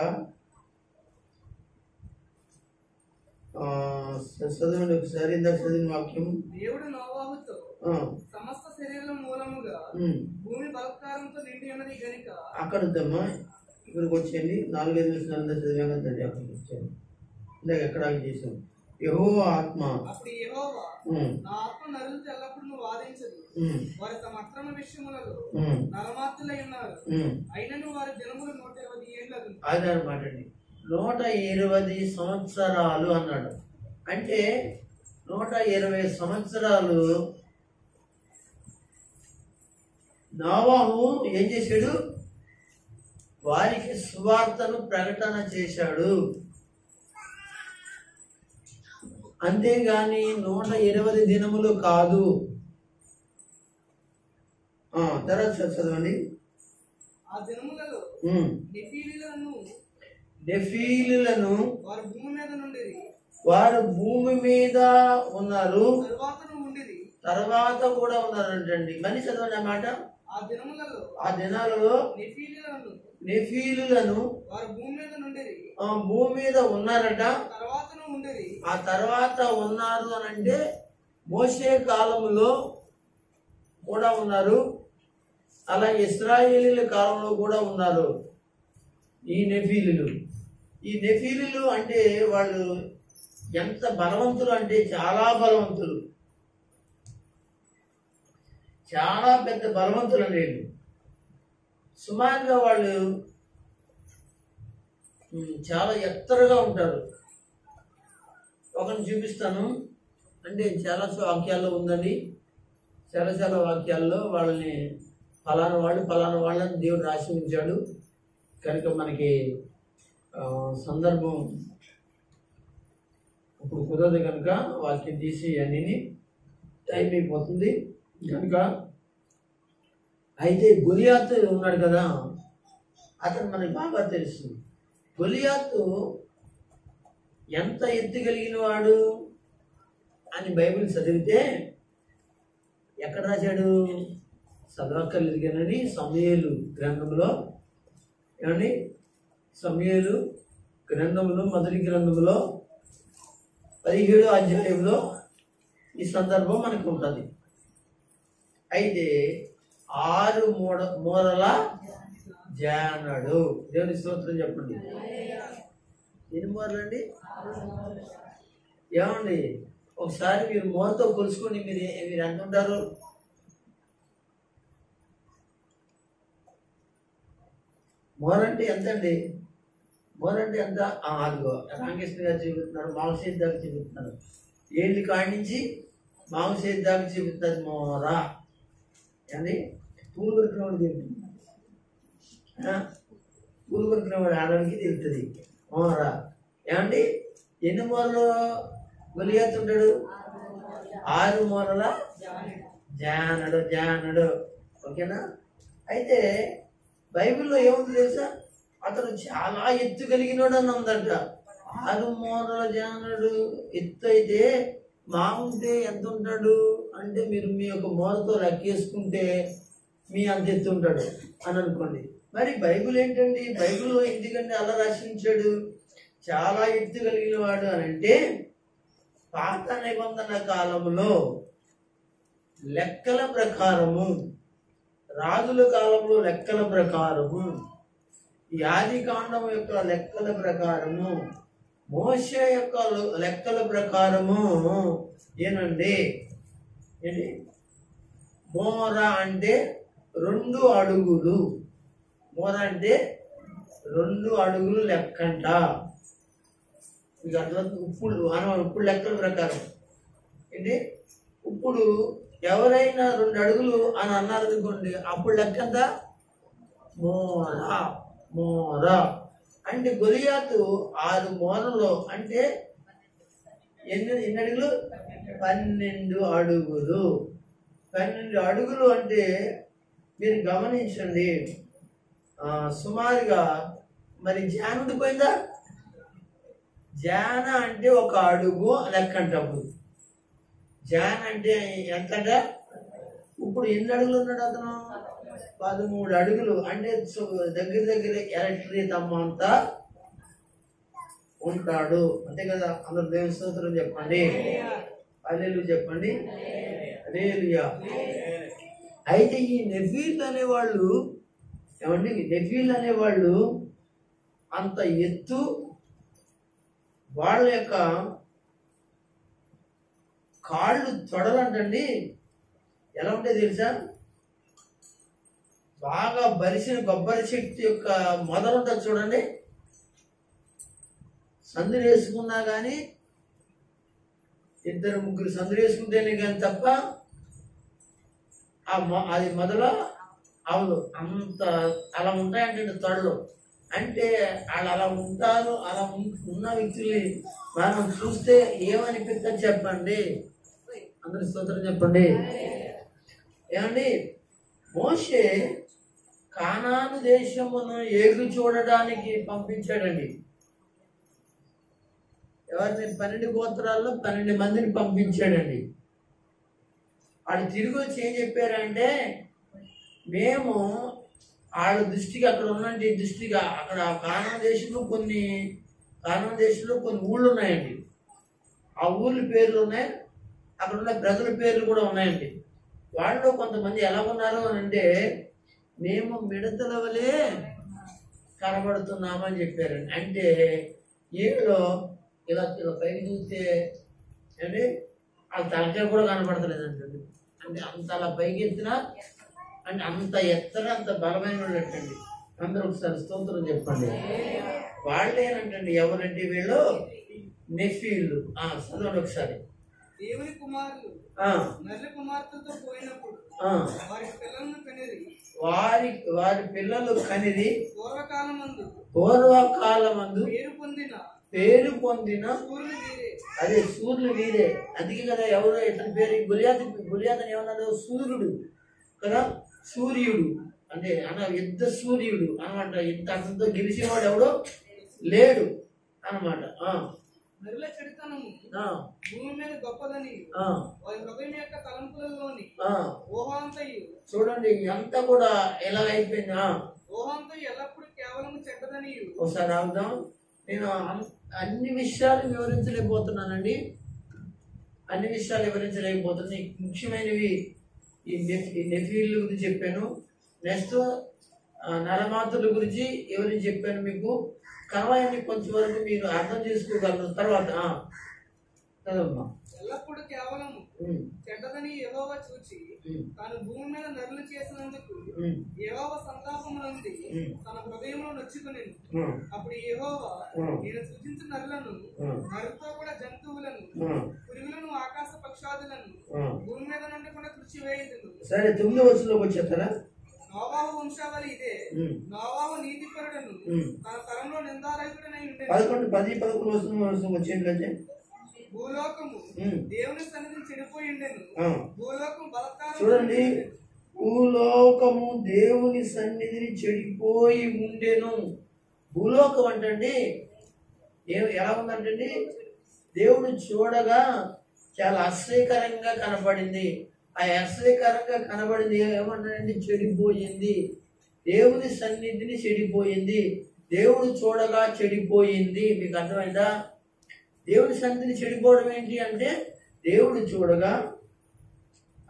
చదవండి ఒకసారి. ఇందాక చదివిన వాక్యం, దేవుడు నోవాహుతో సమస్త శరీరం మూలముగా భూమి బలత్కారంతో నిండి ఉన్నది గనుక. అక్కడ వద్దమ్మా, ఇక్కడికి వచ్చేయండి. 4-5 నిమిషాలు చదివాక అక్కడికి వచ్చాను. ఇందాక ఎక్కడ చేసాం. యెహోవా ఆత్మ, అప్పుడు యెహోవా నా ఆత్మ నరులతో ఎల్లప్పుడూ వాదించదు. వారి తమ అక్రమ విషయములలో నరమాత్రులై ఉన్నారు. అయినను వారి దినములు 120 ఏళ్ళు. అదే అనమాట అండి. 120 సంవత్సరాలు అన్నాడు. అంటే 120 సంవత్సరాలు నోవాహు ఏం చేశాడు? వారికి సువార్తను ప్రకటన చేశాడు. అంతేగాని 120 దినములు కాదు. తర్వాత చదవండి. ఆ దినములలో నెఫీలులను వారు భూమి మీద ఉన్నారు, తర్వాత కూడా ఉన్నారంటండి. మళ్ళీ చదవండి అన్నమాట. ఆ దినాలలో నెఫీలులను భూమి మీద ఉన్నారట, ఆ తర్వాత ఉన్నారు అని అంటే మోషే కాలంలో కూడా ఉన్నారు, అలాగే ఇశ్రాయేలీల కాలంలో కూడా ఉన్నారు ఈ నెఫీలులు. ఈ నెఫీలులు అంటే వాళ్ళు ఎంత బలవంతులు అంటే చాలా బలవంతులు, చాలా పెద్ద బలవంతులు అనేది. సుమారుగా వాళ్ళు చాలా ఎత్తరగా ఉంటారు. ఒకరిని చూపిస్తాను, అంటే చాలా వాక్యాల్లో ఉందండి. చాలా వాక్యాల్లో వాళ్ళని ఫలానా వాళ్ళని దేవుడు రాసి ఉంచాడు. కనుక మనకి సందర్భం ఇప్పుడు కుదరదు కనుక వాక్యం తీసి అన్నీ టైం అయిపోతుంది కనుక. అయితే గొలియాతు ఉన్నాడు కదా, అతను మనకి బాగా తెలుసు. గొలియాతు ఎంత ఎత్తు కలిగిన వాడు అని బైబిల్ చదివితే ఎక్కడ రాశాడు? చదవక్కర్లేదు కానీ సమూయేలు గ్రంథంలో, ఏమండి, సమూయేలు గ్రంథంలో మొదటి గ్రంథంలో 17వ అధ్యాయంలో ఈ సందర్భం మనకు ఉంటుంది. అయితే 6 మూరల జానడు. దేవుని స్తోత్రం చెప్పండి. ఎన్ని మూరలు అండి? ఏమండి, ఒకసారి మీరు మూరతో కొలుసుకోండి. మీరు ఎంత ఉంటారు? మూర అంటే ఎంత అండి? మూర అంటే ఎంత? అదిగో రామకృష్ణ గారు చూపిస్తున్నారు, మామసేది దాకా చూపిస్తున్నారు. ఏళ్ళు కాడి నుంచి మామసేది దాకా చూపిస్తుంది మూర. ఏమండి, పూలు కొరికినవాడు తిరుగుతుంది, పూలు కొరికినవాడు ఆడడానికి తిరుగుతుంది మూర. ఏమండి, ఎన్ని మూరలు గొలియాతు ఉంటాడు? 6 మూరల జానడు. ఓకేనా? అయితే బైబిల్లో ఏముంది తెలుసా? అతను చాలా ఎత్తు కలిగినోడు అని ఉందంట. 6 మూరల జానడు ఎత్తు అయితే మాముంటే ఎంత ఉంటాడు అంటే మీరు మీ యొక్క మూరతో లెక్కేసుకుంటే మీ అంత ఎత్తు ఉంటాడు అని అనుకోండి. మరి బైబిల్ ఏంటండి? బైబిల్లో ఎందుకంటే అలా రచించాడు చాలా ఎత్తు కలిగిన వాడు అని అంటే, పాత నిబంధన కాలంలో లెక్కల ప్రకారము, రాజుల కాలంలో లెక్కల ప్రకారము, ఈ ఆది కాండం యొక్క లెక్కల ప్రకారము, మోషే యొక్క లెక్కల ప్రకారము ఏంటి? మోర అంటే 2 అడుగులు. మోర అంటే 2 అడుగులు లెక్కంట. మీకు అట్లా ఇప్పుడు లెక్కల ప్రకారం ఏంటి? ఇప్పుడు ఎవరైనా 2 అడుగులు అని అన్నారు అనుకోండి, అప్పుడు లెక్క ఎంత? మోర అంటే గొలియాతు 6 మోరలు అంటే ఎన్ని అడుగులు? 12 అడుగులు. 12 అడుగులు అంటే మీరు గమనించండి. సుమారుగా మరి జాన ఉండిపోయిందా? జాన అంటే 1 అడుగు లెక్క అంటప్పుడు. జాన అంటే ఎంతట? ఇప్పుడు ఎన్ని అడుగులు ఉన్నాడు అతను? 13 అడుగులు. అంటే దగ్గర ఎలక్ట్రీ తమ్మ అంతా ఉంటాడు. అంతే కదా? అందరు దేవుని స్తోత్రం చెప్పండి. హల్లెలూయా చెప్పండి. హల్లెలూయా. అయితే ఈ నెఫీల్ అనేవాళ్ళు ఏమండి? నెఫీల్ అనేవాళ్ళు అంత ఎత్తు, వాళ్ళ యొక్క కాళ్ళు తొడలంటండి ఎలా ఉంటాయి తెలుసా? బాగా బలిసిన కొబ్బరి చెట్టు యొక్క మొదలుంటుంది చూడండి. సందులు వేసుకున్నా కానీ 2-3 సందులు వేసుకుంటేనే కానీ తప్ప అది మొదల అవును అంత అలా ఉంటాయంటే తొడలు. అంటే వాళ్ళు అలా ఉంటారు. అలా ఉన్న వ్యక్తుల్ని మనం చూస్తే ఏమనిపిస్తుంది చెప్పండి? అందరి స్తోత్రం చెప్పండి. ఏమండి? మోషే కానాను దేశమును ఏగు చూడడానికి పంపించాడండి. ఎవరిని? 12 గోత్రాల్లో 12 మందిని పంపించాడండి. వాళ్ళు తిరిగి వచ్చి ఏం చెప్పారంటే, మేము వాళ్ళ దృష్టికి అక్కడ ఉన్నంటి దృష్టిగా అక్కడ కానాను దేశంలో కొన్ని ఊళ్ళు ఉన్నాయండి. ఆ ఊళ్ళ పేర్లు ఉన్నాయి, అక్కడ ఉన్న ప్రజల పేర్లు కూడా ఉన్నాయండి. వాళ్ళు కొంతమంది ఎలా ఉన్నారు అని అంటే, మేము మిడతల వలె కనబడుతున్నామని చెప్పారండి. అంటే వీళ్ళు ఇలా పైకి చూస్తే అంటే వాళ్ళ తలకాయ కూడా కనబడతలేదంటండి. అంటే అంత అలా పైకి ఎత్తినా అంటే అంత ఎత్తన అంత బలమైన వాళ్ళంటండి. అందరూ ఒకసారి స్తోత్రం చెప్పండి. వాళ్ళేనంటండి. ఎవరంటే వీళ్ళు నెఫీలు. చదవండి ఒకసారి. దేవుని కుమారులు నల్లి కుమార్తెతో పోయినప్పుడు వారి పిల్లలు కనిది పూర్వకాలమందు పేరు పొందిన అదే సూర్యులు వీరే. అందుకే కదా ఎవరు ఇతని పేరు గులియాతని ఏమన్నారు? సూర్యుడు కదా, సూర్యుడు అంటే యుద్ధ సూర్యుడు అనమాట. ఇంత అతనితో గెలిచేవాడు ఎవడో లేడు అనమాట. భూమి మీద గొప్పదని వారి హృదయం యొక్క తలంపులలోని చూడండి ఎంత కూడా ఎలా అయిపోయింది. ఊహంతయు ఎల్లప్పుడూ కేవలం చెడ్డదని. ఒకసారి ఆగుదాం. నేను అన్ని విషయాలు వివరించలేకపోతున్నానండి. ముఖ్యమైనవి ఈ నెఫీల గురించి చెప్పాను. నెక్స్ట్ నరమాతుల గురించి ఎవరికి చెప్పాను మీకు. కనవాయన్ని కొంచెం వరకు మీరు అర్థం చేసుకోగలరు. తర్వాత ఎల్లప్పుడు కేవలం చెడ్డదని యెహోవా చూచి తాను భూమి మీద నరులు చేసినందుకు యెహోవా సంతాపమునంది తన హృదయంలో నొచ్చుకునేను. అప్పుడు యెహోవా నేను సృజించిన నరులను, నరులతో కూడా జంతువులను, పురుగులను, ఆకాశ పక్షాదులను భూమి మీద నుండి కూడా తుడిచివేయుదును. సరే 9వ వచనంలోకి వచ్చేస్తారా? నోవాహు వంశావళి ఇదే. నోవాహు నీతిపరుడను, తన తరంలో నిందారహితుడనై ఉండెను. 11-11 వచ్చేట్లయితే భూలోకము దేవుని సన్నిధిని చెడిపోయి ఉండెను. భూలోకం బలత్కారం. చూడండి, భూలోకము దేవుని సన్నిధిని చెడిపోయి ఉండెను. భూలోకం అంటే ఎలా ఉందంటే దేవుడు చూడగా చాలా అసహ్యకరంగా కనపడింది. ఆ అసహ్యకరంగా కనబడింది ఏమంటాడంటే చెడిపోయింది. దేవుని సన్నిధిని చెడిపోయింది. దేవుడు చూడగా చెడిపోయింది. మీకు అర్థమైందా? దేవుని సన్నిధిని చెడిపోవడం ఏంటి అంటే దేవుడు చూడగా,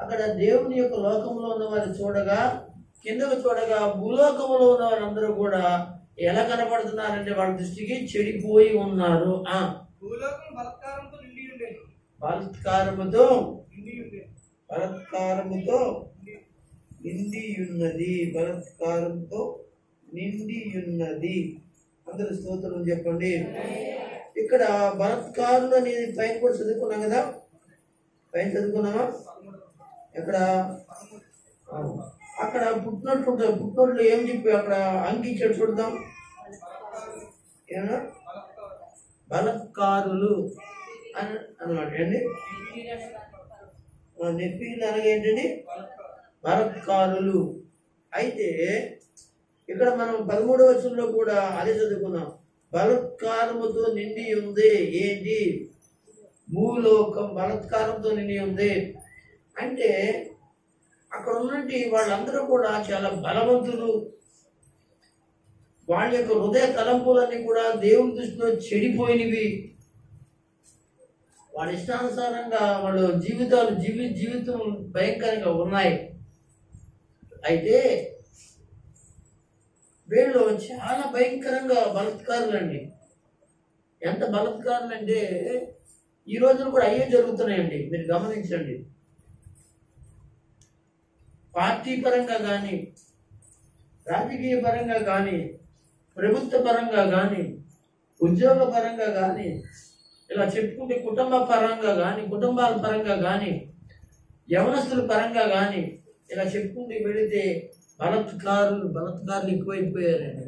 అక్కడ దేవుని యొక్క లోకంలో ఉన్న వారు చూడగా, కిందకు చూడగా భూలోకంలో ఉన్న వారందరూ కూడా ఎలా కనపడుతున్నారంటే వాళ్ళ దృష్టికి చెడిపోయి ఉన్నారు. భూలోకం బలత్కారంతో నిండి ఉండేది. బలత్కారముతో నిండి ఉన్నది. బలత్కారంతో నిండి ఉన్నది. అందరూ స్తోత్రం చెప్పండి. ఇక్కడ బలత్కారులు అనేది పైన కూడా చదువుకున్నాం కదా. పైన చదువుకున్నామా? ఎక్కడ అక్కడ పుట్టినట్లు ఉంటుంది. పుట్టినట్లు ఏం చెప్పి అక్కడ అంకించాడు చూద్దాం. ఏమన్నా బలత్కారులు అని అన్నమాట అండి. నెఫీలు అనగా ఏంటండి? బలత్కారులు. అయితే ఇక్కడ మనం 13వ వచనంలో కూడా అదే చదువుకున్నాం. బలత్కారముతో నిండి ఉంది. ఏంటి? భూలోకం బలత్కారంతో నిండి ఉంది. అంటే అక్కడ ఉన్నట్టు వాళ్ళందరూ కూడా చాలా బలవంతులు. వాళ్ళ యొక్క హృదయ తలంపులన్నీ కూడా దేవుని దృష్టిలో చెడిపోయినవి. వాళ్ళ ఇష్టానుసారంగా వాళ్ళ జీవితం భయంకరంగా ఉన్నాయి. అయితే వీళ్ళు చాలా భయంకరంగా బలత్కారులండి. ఎంత బలత్కారులు అంటే ఈ రోజులు కూడా అయ్యే జరుగుతున్నాయండి. మీరు గమనించండి. పార్టీ పరంగా కానీ, రాజకీయ పరంగా కానీ, ప్రభుత్వ పరంగా కానీ, ఉద్యోగ పరంగా కానీ, ఇలా చెప్పుకుంటే కుటుంబ పరంగా కానీ, కుటుంబాల పరంగా కానీ, యవనస్తుల పరంగా కానీ ఇలా చెప్పుకుంటూ వెళితే బలత్కారులు ఎక్కువైపోయారండి.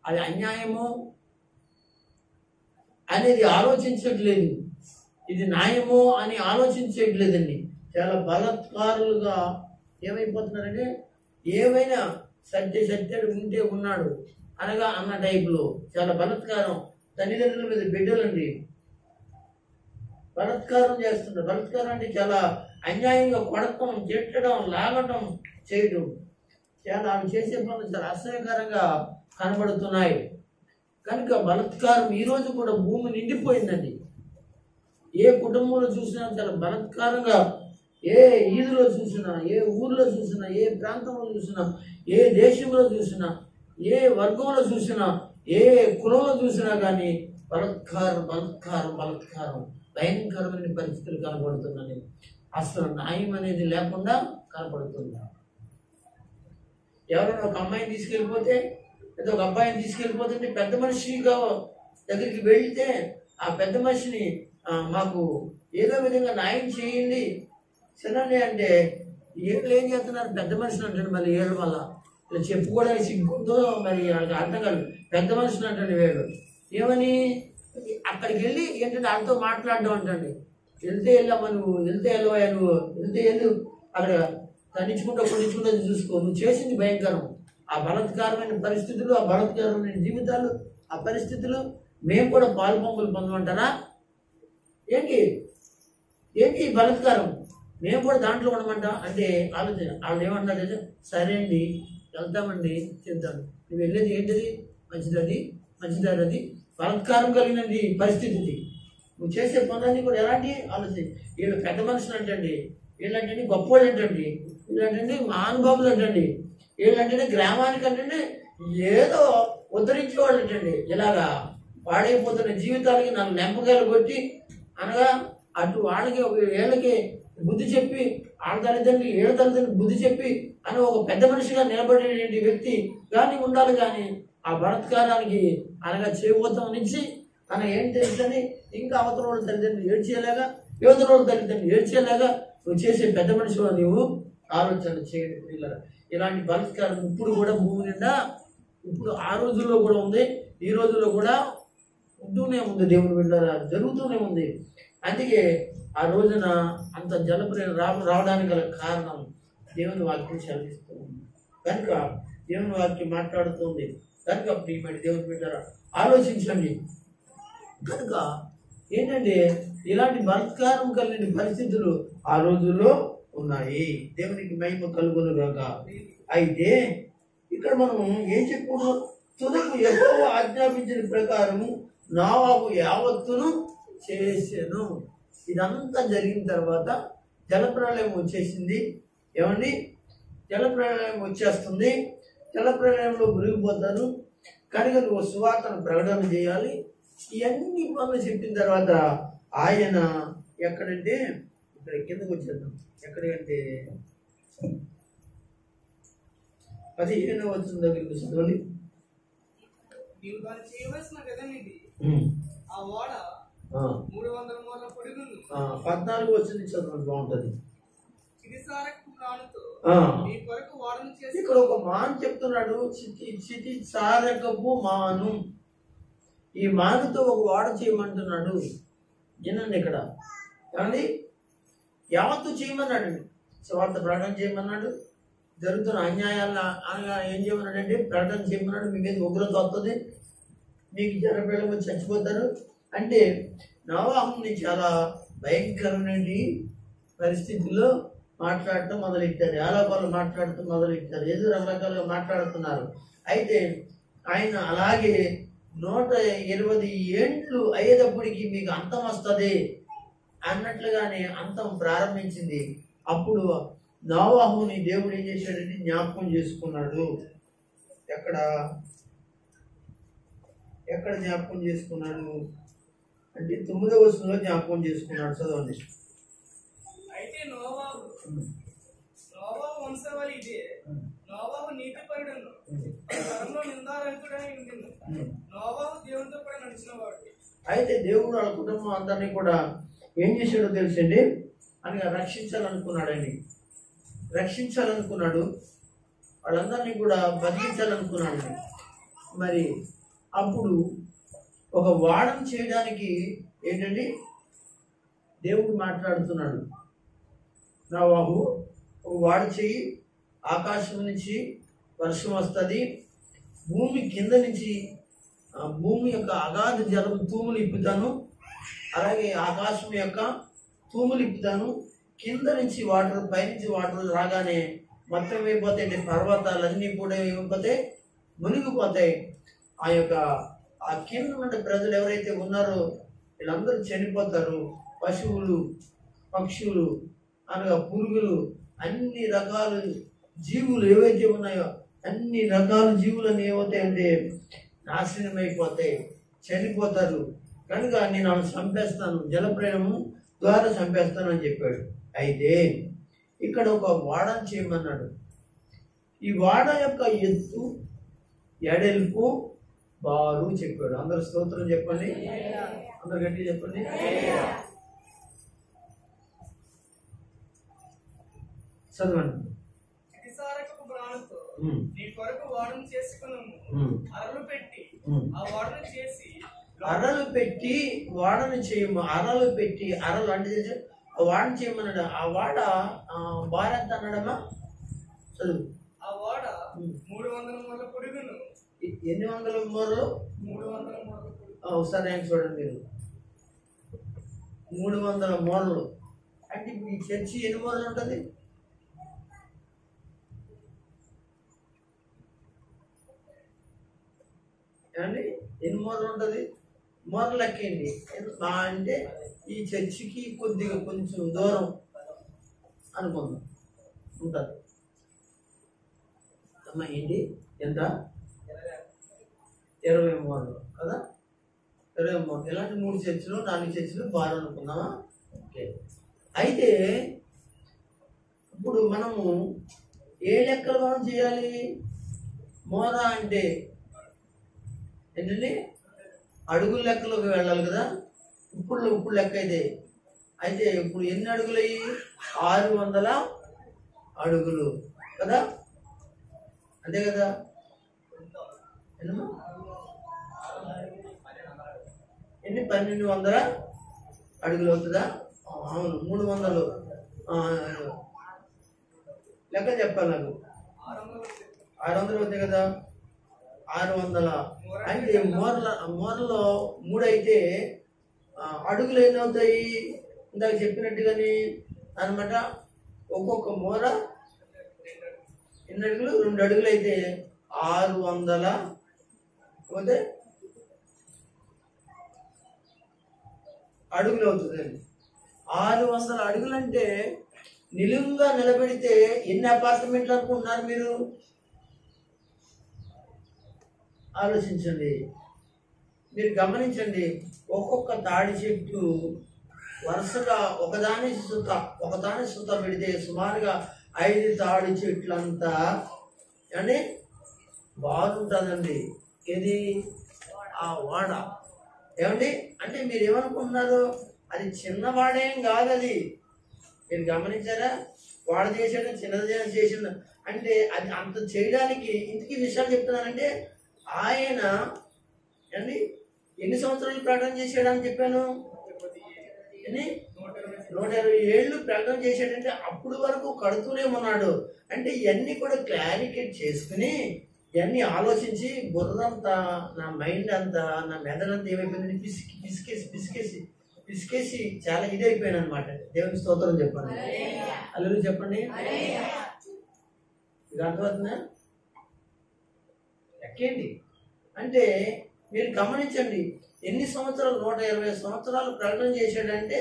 అది అన్యాయము అనేది ఆలోచించట్లేదు, ఇది న్యాయము అని ఆలోచించట్లేదండి. చాలా బలత్కారులుగా ఏమైపోతున్నారంటే ఏమైనా సత్యడు ఉంటే ఉన్నాడు అనగా అన్న టైపులో చాలా బలత్కారం. తల్లిదండ్రుల మీద బిడ్డలండి బలత్కారం చేస్తున్నారు. బలత్కారం అంటే చాలా అన్యాయంగా కొడటం, తిట్టడం, లాగటం, చేయడం, చాలా అవి చేసే పనులు చాలా అసహ్యకరంగా కనబడుతున్నాయి. కనుక బలత్కారం ఈరోజు కూడా భూమి నిండిపోయిందండి. ఏ కుటుంబంలో చూసినా చాలా బలత్కారంగా, ఏ ఈదులో చూసినా, ఏ ఊర్లో చూసినా, ఏ ప్రాంతంలో చూసినా, ఏ దేశంలో చూసినా, ఏ వర్గంలో చూసినా, ఏ కులంలో చూసినా కానీ బలత్కారం భయంకరమైన పరిస్థితులు కనబడుతున్నాయి. అసలు న్యాయం అనేది లేకుండా కనబడుతుంది. ఎవరైనా ఒక అమ్మాయిని తీసుకెళ్ళిపోతే లేదా ఒక అబ్బాయిని తీసుకెళ్ళిపోతుంటే పెద్ద మనిషిగా దగ్గరికి వెళితే ఆ పెద్ద మనిషిని మాకు ఏదో విధంగా న్యాయం చేయండి సరే అంటే ఏళ్ళు ఏం చేస్తున్నారు? పెద్ద మనిషిని అంటాడు. మళ్ళీ ఏళ్ళు వల్ల ఇలా చెప్పుకోవడానికి సిగ్గుతో మరి అర్థం కాదు. పెద్ద మనిషిని అంటాడు వీళ్ళు. ఏమని అక్కడికి వెళ్ళి ఏంటంటే వాళ్ళతో మాట్లాడడం అంటండి. వెళ్తే వెళ్ళామా నువ్వు, వెళ్తే వెళ్ళవా నువ్వు, వెళ్తే వెళ్ళు, అక్కడ తన్నించుకుంటూ చూసుకో. నువ్వు చేసింది భయంకరం. ఆ బలత్కారమైన పరిస్థితులు, ఆ బలత్కారమైన జీవితాలు, ఆ పరిస్థితులు మేము కూడా పాలుపొంగులు పొందమంటారా? ఏంటి బలత్కారం? మేము కూడా దాంట్లో ఉండమంటాం అంటే ఆలోచన. వాళ్ళు ఏమంటారు? సరే అండి వెళ్తామండి చెప్తాను. నువ్వు వెళ్ళేది ఏంటిది? మంచిదారి అది బలత్కారం కలిగినది పరిస్థితి. నువ్వు చేసే పనులన్నీ కూడా ఎలాంటి ఆలోచన. వీళ్ళు పెద్ద మనుషులు అంటండి, వీళ్ళంటే గొప్పవాళ్ళు అంటండి, వీళ్ళంటే మహానుభావులు అంటండి, వీళ్ళంటే గ్రామానికి అంటే ఏదో ఉద్ధరించేవాళ్ళు అంటండి. ఇలాగా పాడైపోతున్న జీవితాలకి నన్ను నెంపకాయలు కొట్టి అనగా అటు వాళ్ళకి వీళ్ళకి బుద్ధి చెప్పి, వాళ్ళ తల్లిదండ్రులు వీళ్ళ తల్లిదండ్రులు బుద్ధి చెప్పి అని ఒక పెద్ద మనిషిగా నిలబడే వ్యక్తి కానీ ఉండాలి. కానీ ఆ బలత్కారానికి అనగా చేయబోతాం నుంచి తన ఏం తెలుసని ఇంకా అవతల వాళ్ళ తల్లిదండ్రులు ఏడ్చేలాగా, యువతల వాళ్ళ తల్లిదండ్రులు ఏడ్చేలాగా నువ్వు చేసే పెద్ద మనిషిగా నువ్వు ఆలోచన చేయడం. ఇలాంటి బలత్కారం ఇప్పుడు కూడా భూమి నిండా, ఇప్పుడు ఆ రోజుల్లో కూడా ఉంది, ఈ రోజుల్లో కూడా ఉంటూనే ఉంది. దేవుని బిడ్డలారా జరుగుతూనే ఉంది. అందుకే ఆ రోజున అంత జలప్రయం రావడానికి గల కారణం దేవుని వాక్యం చదివిస్తూ ఉంది కనుక, దేవుని వాక్యం మాట్లాడుతుంది కనుక ప్రియమైన దేవుని బిడ్డలారా ఆలోచించండి. కనుక ఏంటంటే ఇలాంటి బలత్కారం కలిగిన పరిస్థితులు ఆ రోజుల్లో ఉన్నాయి. దేవునికి మహిమ కలుగునుగాక. అయితే ఇక్కడ మనం ఏం చెప్పుకున్నాం? తుదకు యెహోవా ఆజ్ఞాపించిన ప్రకారము నోవహు యావత్తును చేసెను. ఇదంతా జరిగిన తర్వాత జలప్రళయం వచ్చేసింది. ఏమండి? జలప్రళయం వచ్చేస్తుంది. జలప్రళయంలో మునిగిపోతారు కనుక నువ్వు సువార్తను ప్రకటన చేయాలి. ఇవన్నీ పనులు చెప్పిన తర్వాత ఆయన ఎక్కడంటే ఇక్కడ కిందకు వచ్చేద్దాం. ఎక్కడంటే 15వ వచనం దగ్గరికి చదవాలి. నీవు దాన్ని చేయవలసిన విధం ఇది. ఆ ఓడ 300 మూరల పొడుగును. 14వ వచనం చదవండి, బాగుంటది. చిరిసారపు త్రాణుతో మీ కొరకు వాడను చేసి. ఇక్కడ ఒక మాను చెప్తున్నాడు, చితిసారకపు మాను. ఈ మానుతో ఒక వాడ చేయమంటున్నాడు. వినండి ఇక్కడ, ఏమండి, యావత్తు చేయమన్నాడు. స్వార్థ ప్రకటన చేయమన్నాడు. జరుగుతున్న అన్యాయాలను అనగా ఏం చేయమన్నాడు అంటే ప్రకటన చేయమన్నాడు. మీ మీద ఉగ్రత వస్తుంది, మీకు జనప్రజలు చచ్చిపోతారు అంటే నోవాహుని చాలా భయంకరమైన పరిస్థితుల్లో మాట్లాడటం మొదలెట్టారు. ఆలోపాలు మాట్లాడటం మొదలెట్టారు. ఏదో రకరకాలుగా మాట్లాడుతున్నారు. అయితే ఆయన అలాగే 120 ఏండ్లు అయ్యేటప్పటికి మీకు అంతం వస్తుంది అన్నట్లుగానే అంతం ప్రారంభించింది. అప్పుడు నోవాహుని దేవుడు ఏం చేశాడంటే జ్ఞాపకం చేసుకున్నాడు. ఎక్కడ జ్ఞాపకం చేసుకున్నాడు అంటే 9వ వచనంలో జ్ఞాపకం చేసుకున్నాడు. చదవండి. అయితే నోవాహు వంశవాళి ఇదే. నోవాహు నీతిపరుడును, తరంలో నిందారహితుడై ఉండెను. నోవాహు దేవునితో కూడా నడిచినవాడు. అయితే దేవుడు వాళ్ళ కుటుంబం అందరినీ కూడా ఏం చేశాడో తెలుసండి, అనగా రక్షించాలనుకున్నాడు. వాళ్ళందరినీ కూడా బతికించాలనుకున్నాడు. మరి అప్పుడు ఒక వాడను చేయడానికి ఏంటండి దేవుడు మాట్లాడుతున్నాడు. నోవాహు ఒక వాడ చెయ్యి, ఆకాశం నుంచి వర్షం వస్తుంది, భూమి కింద నుంచి భూమి యొక్క అగాధ జలం తూములు ఇప్పుతాను, అలాగే ఆకాశం యొక్క తూములు ఇప్పుతాను, కింద నుంచి వాటర్, పైనుంచి వాటర్ రాగానే మొత్తం ఏమైపోతాయి, పర్వతాలన్నీ కూడా ఏమైపోతాయి, మునిగిపోతాయి. ఆ కింద ఉన్న ప్రజలు ఎవరైతే ఉన్నారో వీళ్ళందరూ చనిపోతారు. పశువులు, పక్షులు, అనగా పురుగులు, అన్ని రకాల జీవులు ఏవైతే ఉన్నాయో అన్ని రకాల జీవులను ఏమవుతాయంటే నాశనం అయిపోతాయి, చనిపోతారు. కనుక నేను ఆమెను చంపేస్తాను, జలప్రయాణము ద్వారా చంపేస్తాను అని చెప్పాడు. అయితే ఇక్కడ ఒక వాడని చేయమన్నాడు. ఈ వాడ యొక్క ఎత్తు, ఎడల్పు, బారు చెప్పాడు. అందరు స్తోత్రం చెప్పండి, అందరు గట్టి చెప్పండి. చదవండి. చితిసారకపు మ్రానుతో నీ కొరకు వాడను చేసుకున్నాము. అరలు పెట్టి ఆ వాడను చేసి. అరలు పెట్టి వాడను చేయము. అరలు పెట్టి, అరలు అంటే వాడను చేయమన్నాడు. ఆ వాడ భారత్ అన్నాడమ్మా, చదువు. ఆ వాడ 300 మూరల పొడుగును. ఎన్ని వందల మూరలు? 300 మూరల. ఒకసారి ఆయన చూడండి మీరు, 300 మూరలు అంటే ఈ చర్చి ఎన్ని మూరలు ఉంటుంది? ఏమండి, ఎన్ని మూరలు ఉంటుంది? మూరలు ఎక్కండి. అంటే ఈ చర్చికి కొద్దిగా కొంచెం దూరం అనుకుందాం ఉంటుంది. అమ్మా ఏంటి ఎంత? 20 మూరలు కదా, 20 మూరలు. ఇలాంటి 3 చర్చిలు 4 చర్చిలు బాగా అనుకుందామా? ఓకే. అయితే ఇప్పుడు మనము ఏ లెక్కలు మనం చేయాలి? మూర అంటే ఏంటండి, అడుగుల లెక్కలోకి వెళ్ళాలి కదా. ఇప్పుడు లెక్క అయితే ఇప్పుడు ఎన్ని అడుగులు అయ్యి? 600 అడుగులు కదా, అంతే కదా. ఎన్ని? 1200 అడుగులు అవుతుందా? అవును, 300 లెక్క చెప్పాలి నాకు. 600 అవుతాయి కదా. 600 అంటే మూరలో 3 అయితే అడుగులు ఎన్ని అవుతాయి? ఇందాక చెప్పినట్టుగాని అనమాట. ఒక్కొక్క మూర ఎన్ని అడుగులు? 2 అడుగులు అయితే 600 పోతే అడుగులు అవుతుందండి. 600 అడుగులు అంటే నిలువుగా నిలబెడితే ఎన్ని అపార్ట్మెంట్లు అనుకుంటున్నారు మీరు? ఆలోచించండి, మీరు గమనించండి. ఒక్కొక్క తాడి చెట్టు వరుసగా ఒకదాని సుత పెడితే సుమారుగా 5 తాడి చెట్లంతా అని బాగుంటుందండి. ఇది ఆ వాడ. ఏమండి, అంటే మీరు ఏమనుకుంటున్నారు? అది చిన్నవాడేం కాదు, అది మీరు గమనించారా? వాడు చేసాడు, చిన్నది చేసిండు అంటే అది అంత చేయడానికి ఇంతకీ విషయాలు చెప్తున్నానంటే ఆయన అండి ఎన్ని సంవత్సరాలు ప్రకటన చేశాడు అని చెప్పాను? 120 ఏళ్ళు ప్రకటన చేశాడంటే అప్పుడు వరకు కడుతూనే ఉన్నాడు. అంటే ఇవన్నీ కూడా క్లారిఫికేట్ చేసుకుని ఇవన్నీ ఆలోచించి బుర్రంతా, నా మైండ్ అంతా, నా మెదడంతా ఏమైపోయింది పిసికేసి చాలా ఇదైపోయాను అనమాట. దేవుని స్తోత్రం చెప్పండి, అల్లు చెప్పండి. ఇది అర్థమవుతుందా? ఎక్కేంటి అంటే మీరు గమనించండి, ఎన్ని సంవత్సరాలు 120 సంవత్సరాలు ప్రకటన చేశాడంటే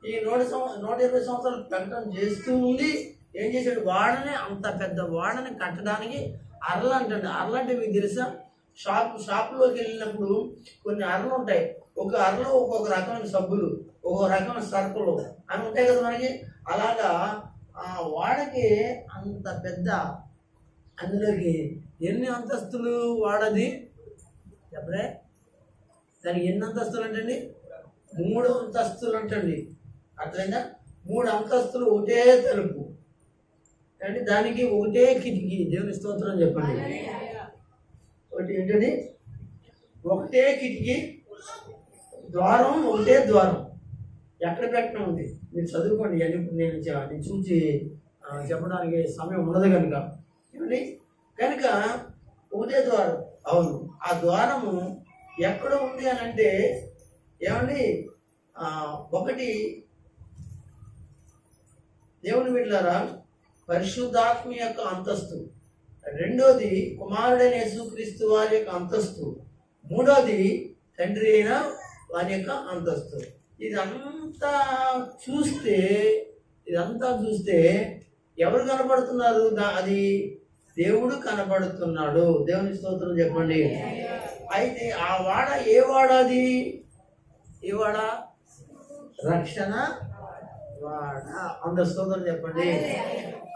ఈ 120 సంవత్సరాలు ప్రకటన చేస్తూ ఉండి ఏం చేశాడు? వాడని, అంత పెద్ద వాడని కట్టడానికి అరలు అంటండి. అరలు అంటే మీకు తెలుసా? షాప్లోకి వెళ్ళినప్పుడు కొన్ని అరలు ఉంటాయి. ఒక అరలో ఒక్కొక్క రకమైన సబ్బులు, ఒక్కొక్క రకమైన సరుకులు అని ఉంటాయి కదా మనకి. అలాగా ఆ వాడకి అంత పెద్ద, అందులోకి ఎన్ని అంతస్తులు వాడది చెప్పలే? దానికి ఎన్ని అంతస్తులు అంటండి? 3 అంతస్తులు అంటండి. అట్లయినా 3 అంతస్తులు, ఒకటే తలుపు అంటే దానికి ఒకటే కిటికీ. దేవుని స్తోత్రం చెప్పండి. ఒకటి ఏంటండి? ఒకటే కిటికీ, ద్వారం ఒకటే ద్వారం. ఎక్కడ పెట్టడం ఉంది మీరు చదువుకోండి. నేను చూసి చెప్పడానికి సమయం ఉండదు కనుక ఏమండి. కనుక ఒకటే ద్వారం. అవును, ఆ ద్వారము ఎక్కడ ఉంది అని అంటే ఏమండి, ఒకటి దేవుని బిడ్డలారా పరిశుద్ధాత్మ యొక్క అంతస్తు, రెండోది కుమారుడైన యేసుక్రీస్తు వారి యొక్క అంతస్తు, మూడోది తండ్రి అయిన వారి యొక్క అంతస్తు. ఇదంతా చూస్తే ఎవరు కనపడుతున్నారు? అది దేవుడు కనపడుతున్నాడు. దేవుని స్తోత్రం చెప్పండి. అయితే ఆ వాడ ఏ వాడాది? ఏ వాడ? రక్షణ వాడ. అందరు స్తోత్రం చెప్పండి.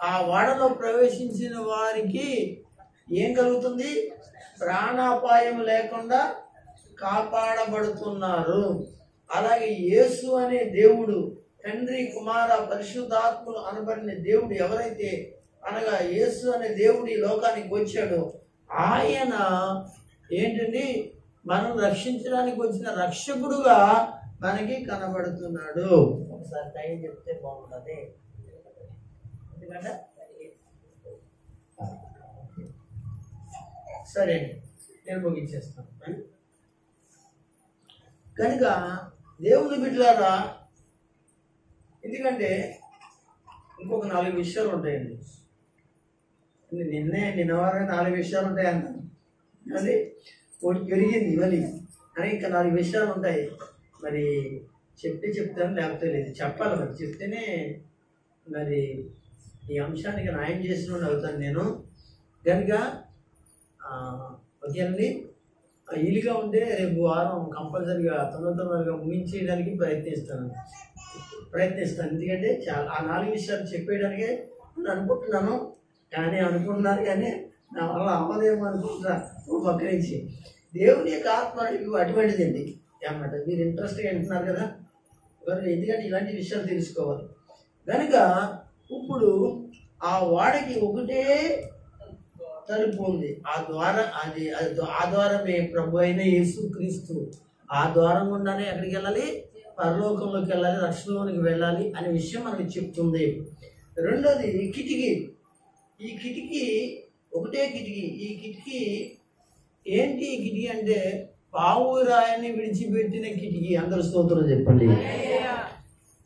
ఆ వాడలో ప్రవేశించిన వారికి ఏం కలుగుతుంది? ప్రాణాపాయం లేకుండా కాపాడబడుతున్నారు. అలాగే యేసు అనే దేవుడు, తండ్రి కుమార పరిశుద్ధాత్మలు అనబడిన దేవుడు ఎవరైతే, అనగా యేసు అనే దేవుడు ఈ లోకానికి వచ్చాడో ఆయన ఏంటండి, మనం రక్షించడానికి వచ్చిన రక్షకుడుగా మనకి కనబడుతున్నాడు. ఒకసారి టైం చెప్తే బాగుంటుంది. ఎందుకంటే సరే నేను ముగించేస్తాను. కనుక దేవుని బిడ్డలారా, ఎందుకంటే ఇంకొక 4 విషయాలు ఉంటాయండి. నిన్న వారం 4 విషయాలు ఉంటాయి అన్నాను. అది ఒకటి పెరిగింది మళ్ళీ అని ఇంకా 4 విషయాలు ఉంటాయి. మరి చెప్తాను, లేకపోతే లేదు. చెప్పాలి, మరి చెప్తేనే మరి ఈ అంశానికి న్యాయం చేసిన అవుతాను నేను. కనుక ఓకేనండి, వీలుగా ఉంటే రేపు వారం కంపల్సరీగా తొందరగా ముగించేయడానికి ప్రయత్నిస్తాను. ఎందుకంటే చాలా ఆ 4 విషయాలు చెప్పేయడానికే నేను అనుకుంటున్నాను. కానీ నా వల్ల అవ్వదేమో అనుకుంటున్నా. పక్క నుంచి దేవుని యొక్క ఆత్మ అటువంటిదండి అన్నమాట. మీరు ఇంట్రెస్ట్గా వింటున్నారు కదా, ఎందుకంటే ఇలాంటి విషయాలు తెలుసుకోవాలి. కనుక ఇప్పుడు ఆ వాడకి ఒకటే తలుపు ఉంది. ఆ ద్వారమే ప్రభు అయిన యేసుక్రీస్తు. ఆ ద్వారం గుండానే ఎక్కడికి వెళ్ళాలి? పరలోకంలోకి వెళ్ళాలి, రక్షణలోనికి వెళ్ళాలి అనే విషయం మనకి చెప్తుంది. రెండోది కిటికీ. ఈ కిటికీ ఒకటే కిటికీ. ఈ కిటికీ ఏంటి? ఈ కిటికీ అంటే పావురాయిని విడిచిపెట్టిన కిటికీ. అందరూ స్తోత్రం చెప్పండి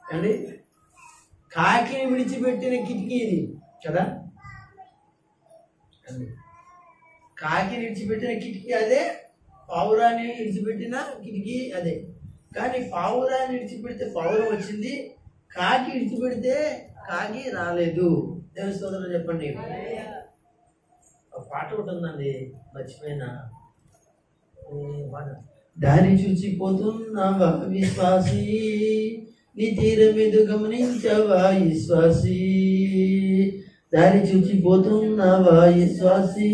అండి. కాకిని విడిచిపెట్టిన కిటికీ ఇది కదా. కాకిని విడిచిపెట్టిన కిటికీ అదే, పావురాన్ని విడిచిపెట్టిన కిటికీ అదే. కానీ పావురాన్ని విడిచిపెడితే పావురం వచ్చింది, కాకి విడిచిపెడితే కాకి రాలేదు. దేవుని స్తోత్రం చెప్పండి. పాట ఒకటి ఉందండి, మర్చిపోయినా. దారి చూచిపోతున్నావా విశ్వాసి, నీ తీరమేదు గమనించవా విశ్వాసి. దారి చూచిపోతున్నావా విశ్వాసి,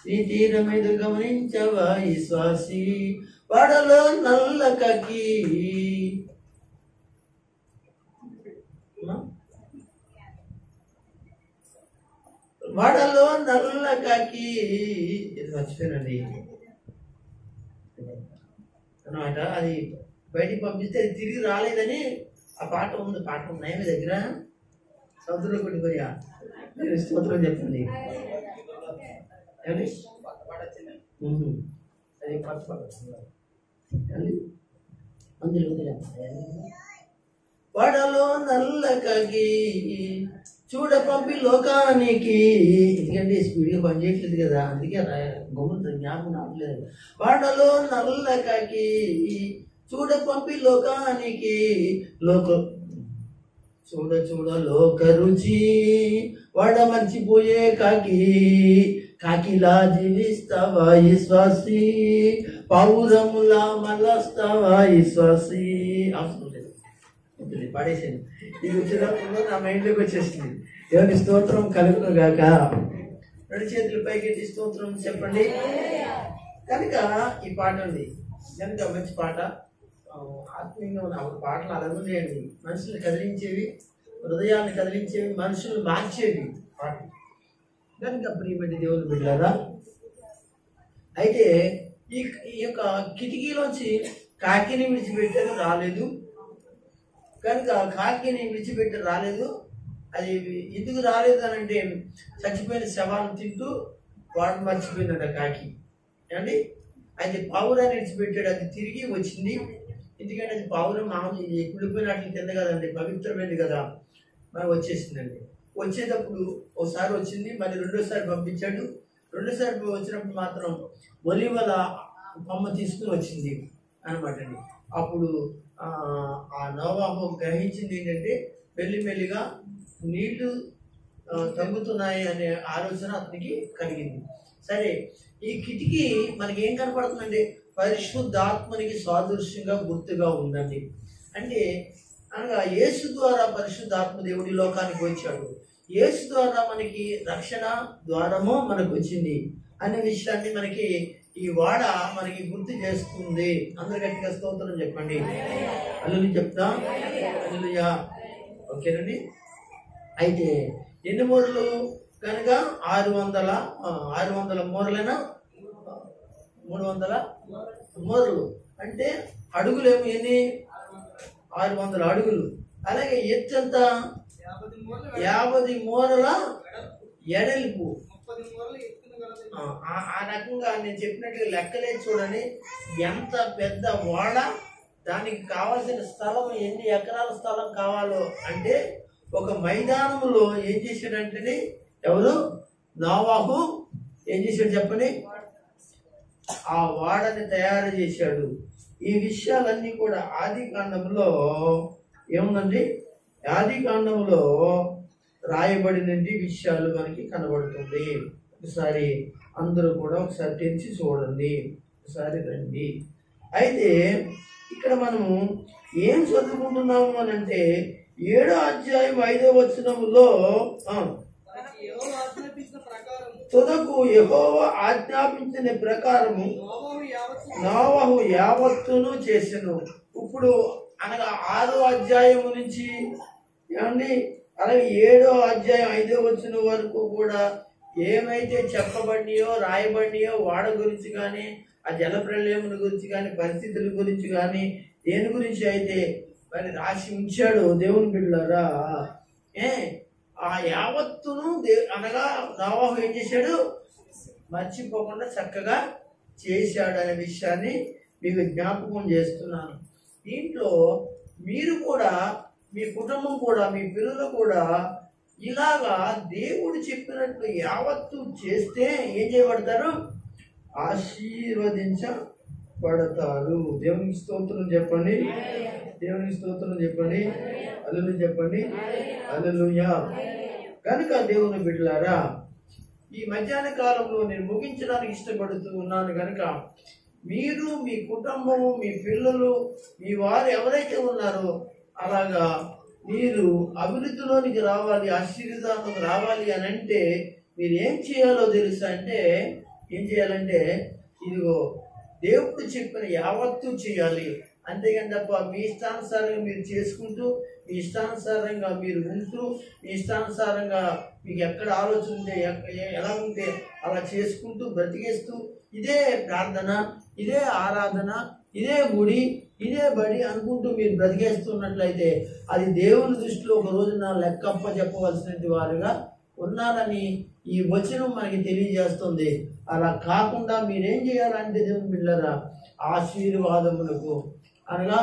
నీ తీరమేదు గమనించవా విశ్వాసి. వాడలో నల్ల కాకి వడలో నల్ల కాకి, ఇది మర్చిపోయినండి అన్నమాట. అది బయటికి పంపిస్తే అది తిరిగి రాలేదని ఆ పాట ఉంది. పాట ఉన్నాయి మీ దగ్గర? సముద్రంలో కొట్టిపోయా స్తోత్రం చెప్పండి. అది కొత్త పాట అందులో వడలో నల్ల కాకి చూడ పంపి లోకానికి. ఎందుకంటే స్పీడ్గా పని చేయట్లేదు కదా, అందుకే గమ్మున జ్ఞాపకం రావట్లేదు. వడలో నల్ల కాకి చూడ పంపి లోకానికి, చూడ చూడ లోక రుచి వడ మర్చిపోయే కాకి, కాకిలా జీవిస్తావా విశ్వాసి, పౌరములా మళ్ళొస్తావా విశ్వాసి. అవసరం లేదు, పడేసాను. ఇది వచ్చినప్పుడు నా మైండ్లోకి వచ్చేసింది. దేవుని స్తోత్రం కలుగును గాక. రెండు చేతుల పైకి స్తోత్రం చెప్పండి. కనుక ఈ పాట ఉంది కనుక మంచి పాట, ఆత్మీయంగా ఉన్న పాటలు అలాగే చేయండి. మనుషుల్ని కదిలించేవి, హృదయాన్ని కదిలించేవి, మనుషులు మార్చేవి పాటలు. కనుక ప్రియమైన దేవుని బిడ్డలారా, అయితే ఈ యొక్క కిటికీలోంచి కాకిని విడిచిపెట్టారు, రాలేదు. కనుక కాకిని విడిచిపెట్టి రాలేదు. అది ఎందుకు రాలేదు అని అంటే చచ్చిపోయిన శవాలను తింటూ వాడు మర్చిపోయిందట కాకి అండి. అయితే పావురాన్ని విడిచిపెట్టాడు, అది తిరిగి వచ్చింది. ఎందుకంటే అది పావురం మామూలు కుడిపోయినట్లు తింది కదండి, పవిత్రమైంది కదా, మరి వచ్చేసిందండి. వచ్చేటప్పుడు ఒకసారి వచ్చింది, మళ్ళీ రెండోసారి పంపించాడు. రెండోసారి వచ్చినప్పుడు మాత్రం ఒలివల కొమ్మ తీసుకుని వచ్చింది అనమాట అండి. అప్పుడు ఆ నోవాహు గ్రహించింది ఏంటంటే మెల్లిమెల్లిగా నీళ్లు తగ్గుతున్నాయి అనే ఆలోచన అతనికి కలిగింది. సరే, ఈ కిటికీ మనకి ఏం కనపడుతుందండి? పరిశుద్ధాత్మనికి సాదృశ్యంగా గుర్తుగా ఉందండి. అంటే అనగా యేసు ద్వారా పరిశుద్ధాత్మ దేవుడి లోకానికి వచ్చాడు. యేసు ద్వారా మనకి రక్షణ ద్వారము మనకు వచ్చింది అనే విషయాన్ని మనకి ఈ వాడ మనకి గుర్తు చేస్తుంది. అందరు గట్టిగా స్తోత్రం చెప్పండి. అల్లుని చెప్తా, అల్లుయా. ఓకేనండి. అయితే ఎన్ని మూరలు కనుక 600 మూరలైనా 300 మూరలు అంటే అడుగులేమో ఎన్ని? 600 అడుగులు. అలాగే ఎత్తు ఎంత? 50 మూరల ఎడల్పు. ఆ రకంగా నేను చెప్పినట్టుగా లెక్కలే చూడండి. ఎంత పెద్ద ఓడ, దానికి కావాల్సిన స్థలం ఎన్ని ఎకరాల స్థలం కావాలో అంటే ఒక మైదానంలో ఏం చేశాడంటే ఎవరు? నోవాహు ఏం చేశాడు చెప్పండి? ఆ వాడని తయారు చేశాడు. ఈ విషయాలన్నీ కూడా ఆది కాండంలో ఏముందండి? ఆది కాండంలో రాయబడినటువంటి విషయాలు మనకి కనబడుతుంది. ఒకసారి అందరూ కూడా ఒకసారి తెరిచి చూడండి, ఒకసారి రండి. అయితే ఇక్కడ మనము ఏం చదువుకుంటున్నాము అని అంటే 7వ అధ్యాయం 5వ వచనములో తుదకు యెహోవా ఆజ్ఞాపించిన ప్రకారము నోవహు యావత్తును చేసెను. ఇప్పుడు అనగా 6వ అధ్యాయము నుంచి ఏమండి అలాగే 7వ అధ్యాయం 5వ వచనం వరకు కూడా ఏమైతే చెప్పబడినాయో రాయబడినాయో వాడ గురించి కానీ, ఆ జల ప్రళయముల గురించి కానీ, పరిస్థితుల గురించి కానీ, దేని గురించి అయితే మరి రాసి ఉంచాడు దేవుని బిడ్డలారా, ఆ యావత్తును అనగా నోవాహు ఏం చేశాడు? మర్చిపోకుండా చక్కగా చేశాడు అనే విషయాన్ని మీకు జ్ఞాపకం చేస్తున్నాను. దీంట్లో మీరు కూడా, మీ కుటుంబం కూడా, మీ పిల్లలు కూడా ఇలాగా దేవుడు చెప్పినట్లు యావత్తు చేస్తే ఏం చేయబడతారు? ఆశీర్వదించబడతారు. దేవునికి స్తోత్రం చెప్పండి, దేవునికి స్తోత్రం చెప్పండి, హల్లెలూయా చెప్పండి, హల్లెలూయా. కనుక దేవుని బిడ్డలారా, ఈ మధ్యాహ్న కాలంలో నేను ముగించడానికి ఇష్టపడుతూ ఉన్నాను. కనుక మీరు, మీ కుటుంబము, మీ పిల్లలు, మీ వారు ఎవరైతే ఉన్నారో అలాగా మీరు అభివృద్ధిలోనికి రావాలి, ఆశీర్వాదంలోకి రావాలి అని అంటే మీరు ఏం చేయాలో తెలుసా? అంటే ఏం చేయాలంటే ఇదిగో దేవుడు చెప్పిన యావత్తు చేయాలి. అంతేగాని తప్ప మీ ఇష్టానుసారంగా మీరు చేసుకుంటూ, మీ ఇష్టానుసారంగా మీరు ఉంటూ, మీ ఇష్టానుసారంగా మీకు ఎక్కడ ఆలోచన ఉంటే ఎలా ఉంటే అలా చేసుకుంటూ బ్రతికేస్తూ ఇదే ప్రార్థన, ఇదే ఆరాధన, ఇదే గుడి, ఇదే బడి అనుకుంటూ మీరు బ్రతికేస్తున్నట్లయితే అది దేవుని దృష్టిలో ఒక రోజున లెక్కప్ప చెప్పవలసిన వారుగా ఉన్నారని ఈ వచనం మనకి తెలియజేస్తుంది. అలా కాకుండా మీరేం చేయాలంటే దేవుని బిడ్డలారా, ఆశీర్వాదములకు అనగా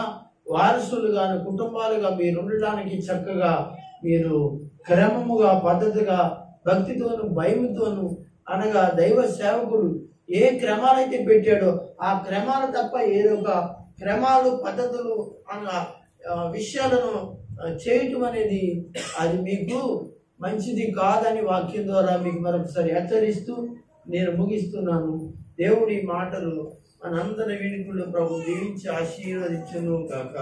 వారసులుగాను కుటుంబాలుగా మీరు ఉండడానికి చక్కగా మీరు క్రమముగా పద్ధతిగా భక్తితోను భయముతోను అనగా దైవ సేవకుడు ఏ క్రమాలైతే పెట్టాడో ఆ క్రమాలు తప్ప ఏదో ఒక క్రమాలు పద్ధతులు అనగా విషయాలను చేయటం అనేది అది మీకు మంచిది కాదని వాక్యం ద్వారా మీకు మరొకసారి హెచ్చరిస్తూ నేను ముగిస్తున్నాను. దేవుడి మాటలు మనందరి వినికులు ప్రభు దీవించి ఆశీర్వదించును కాక.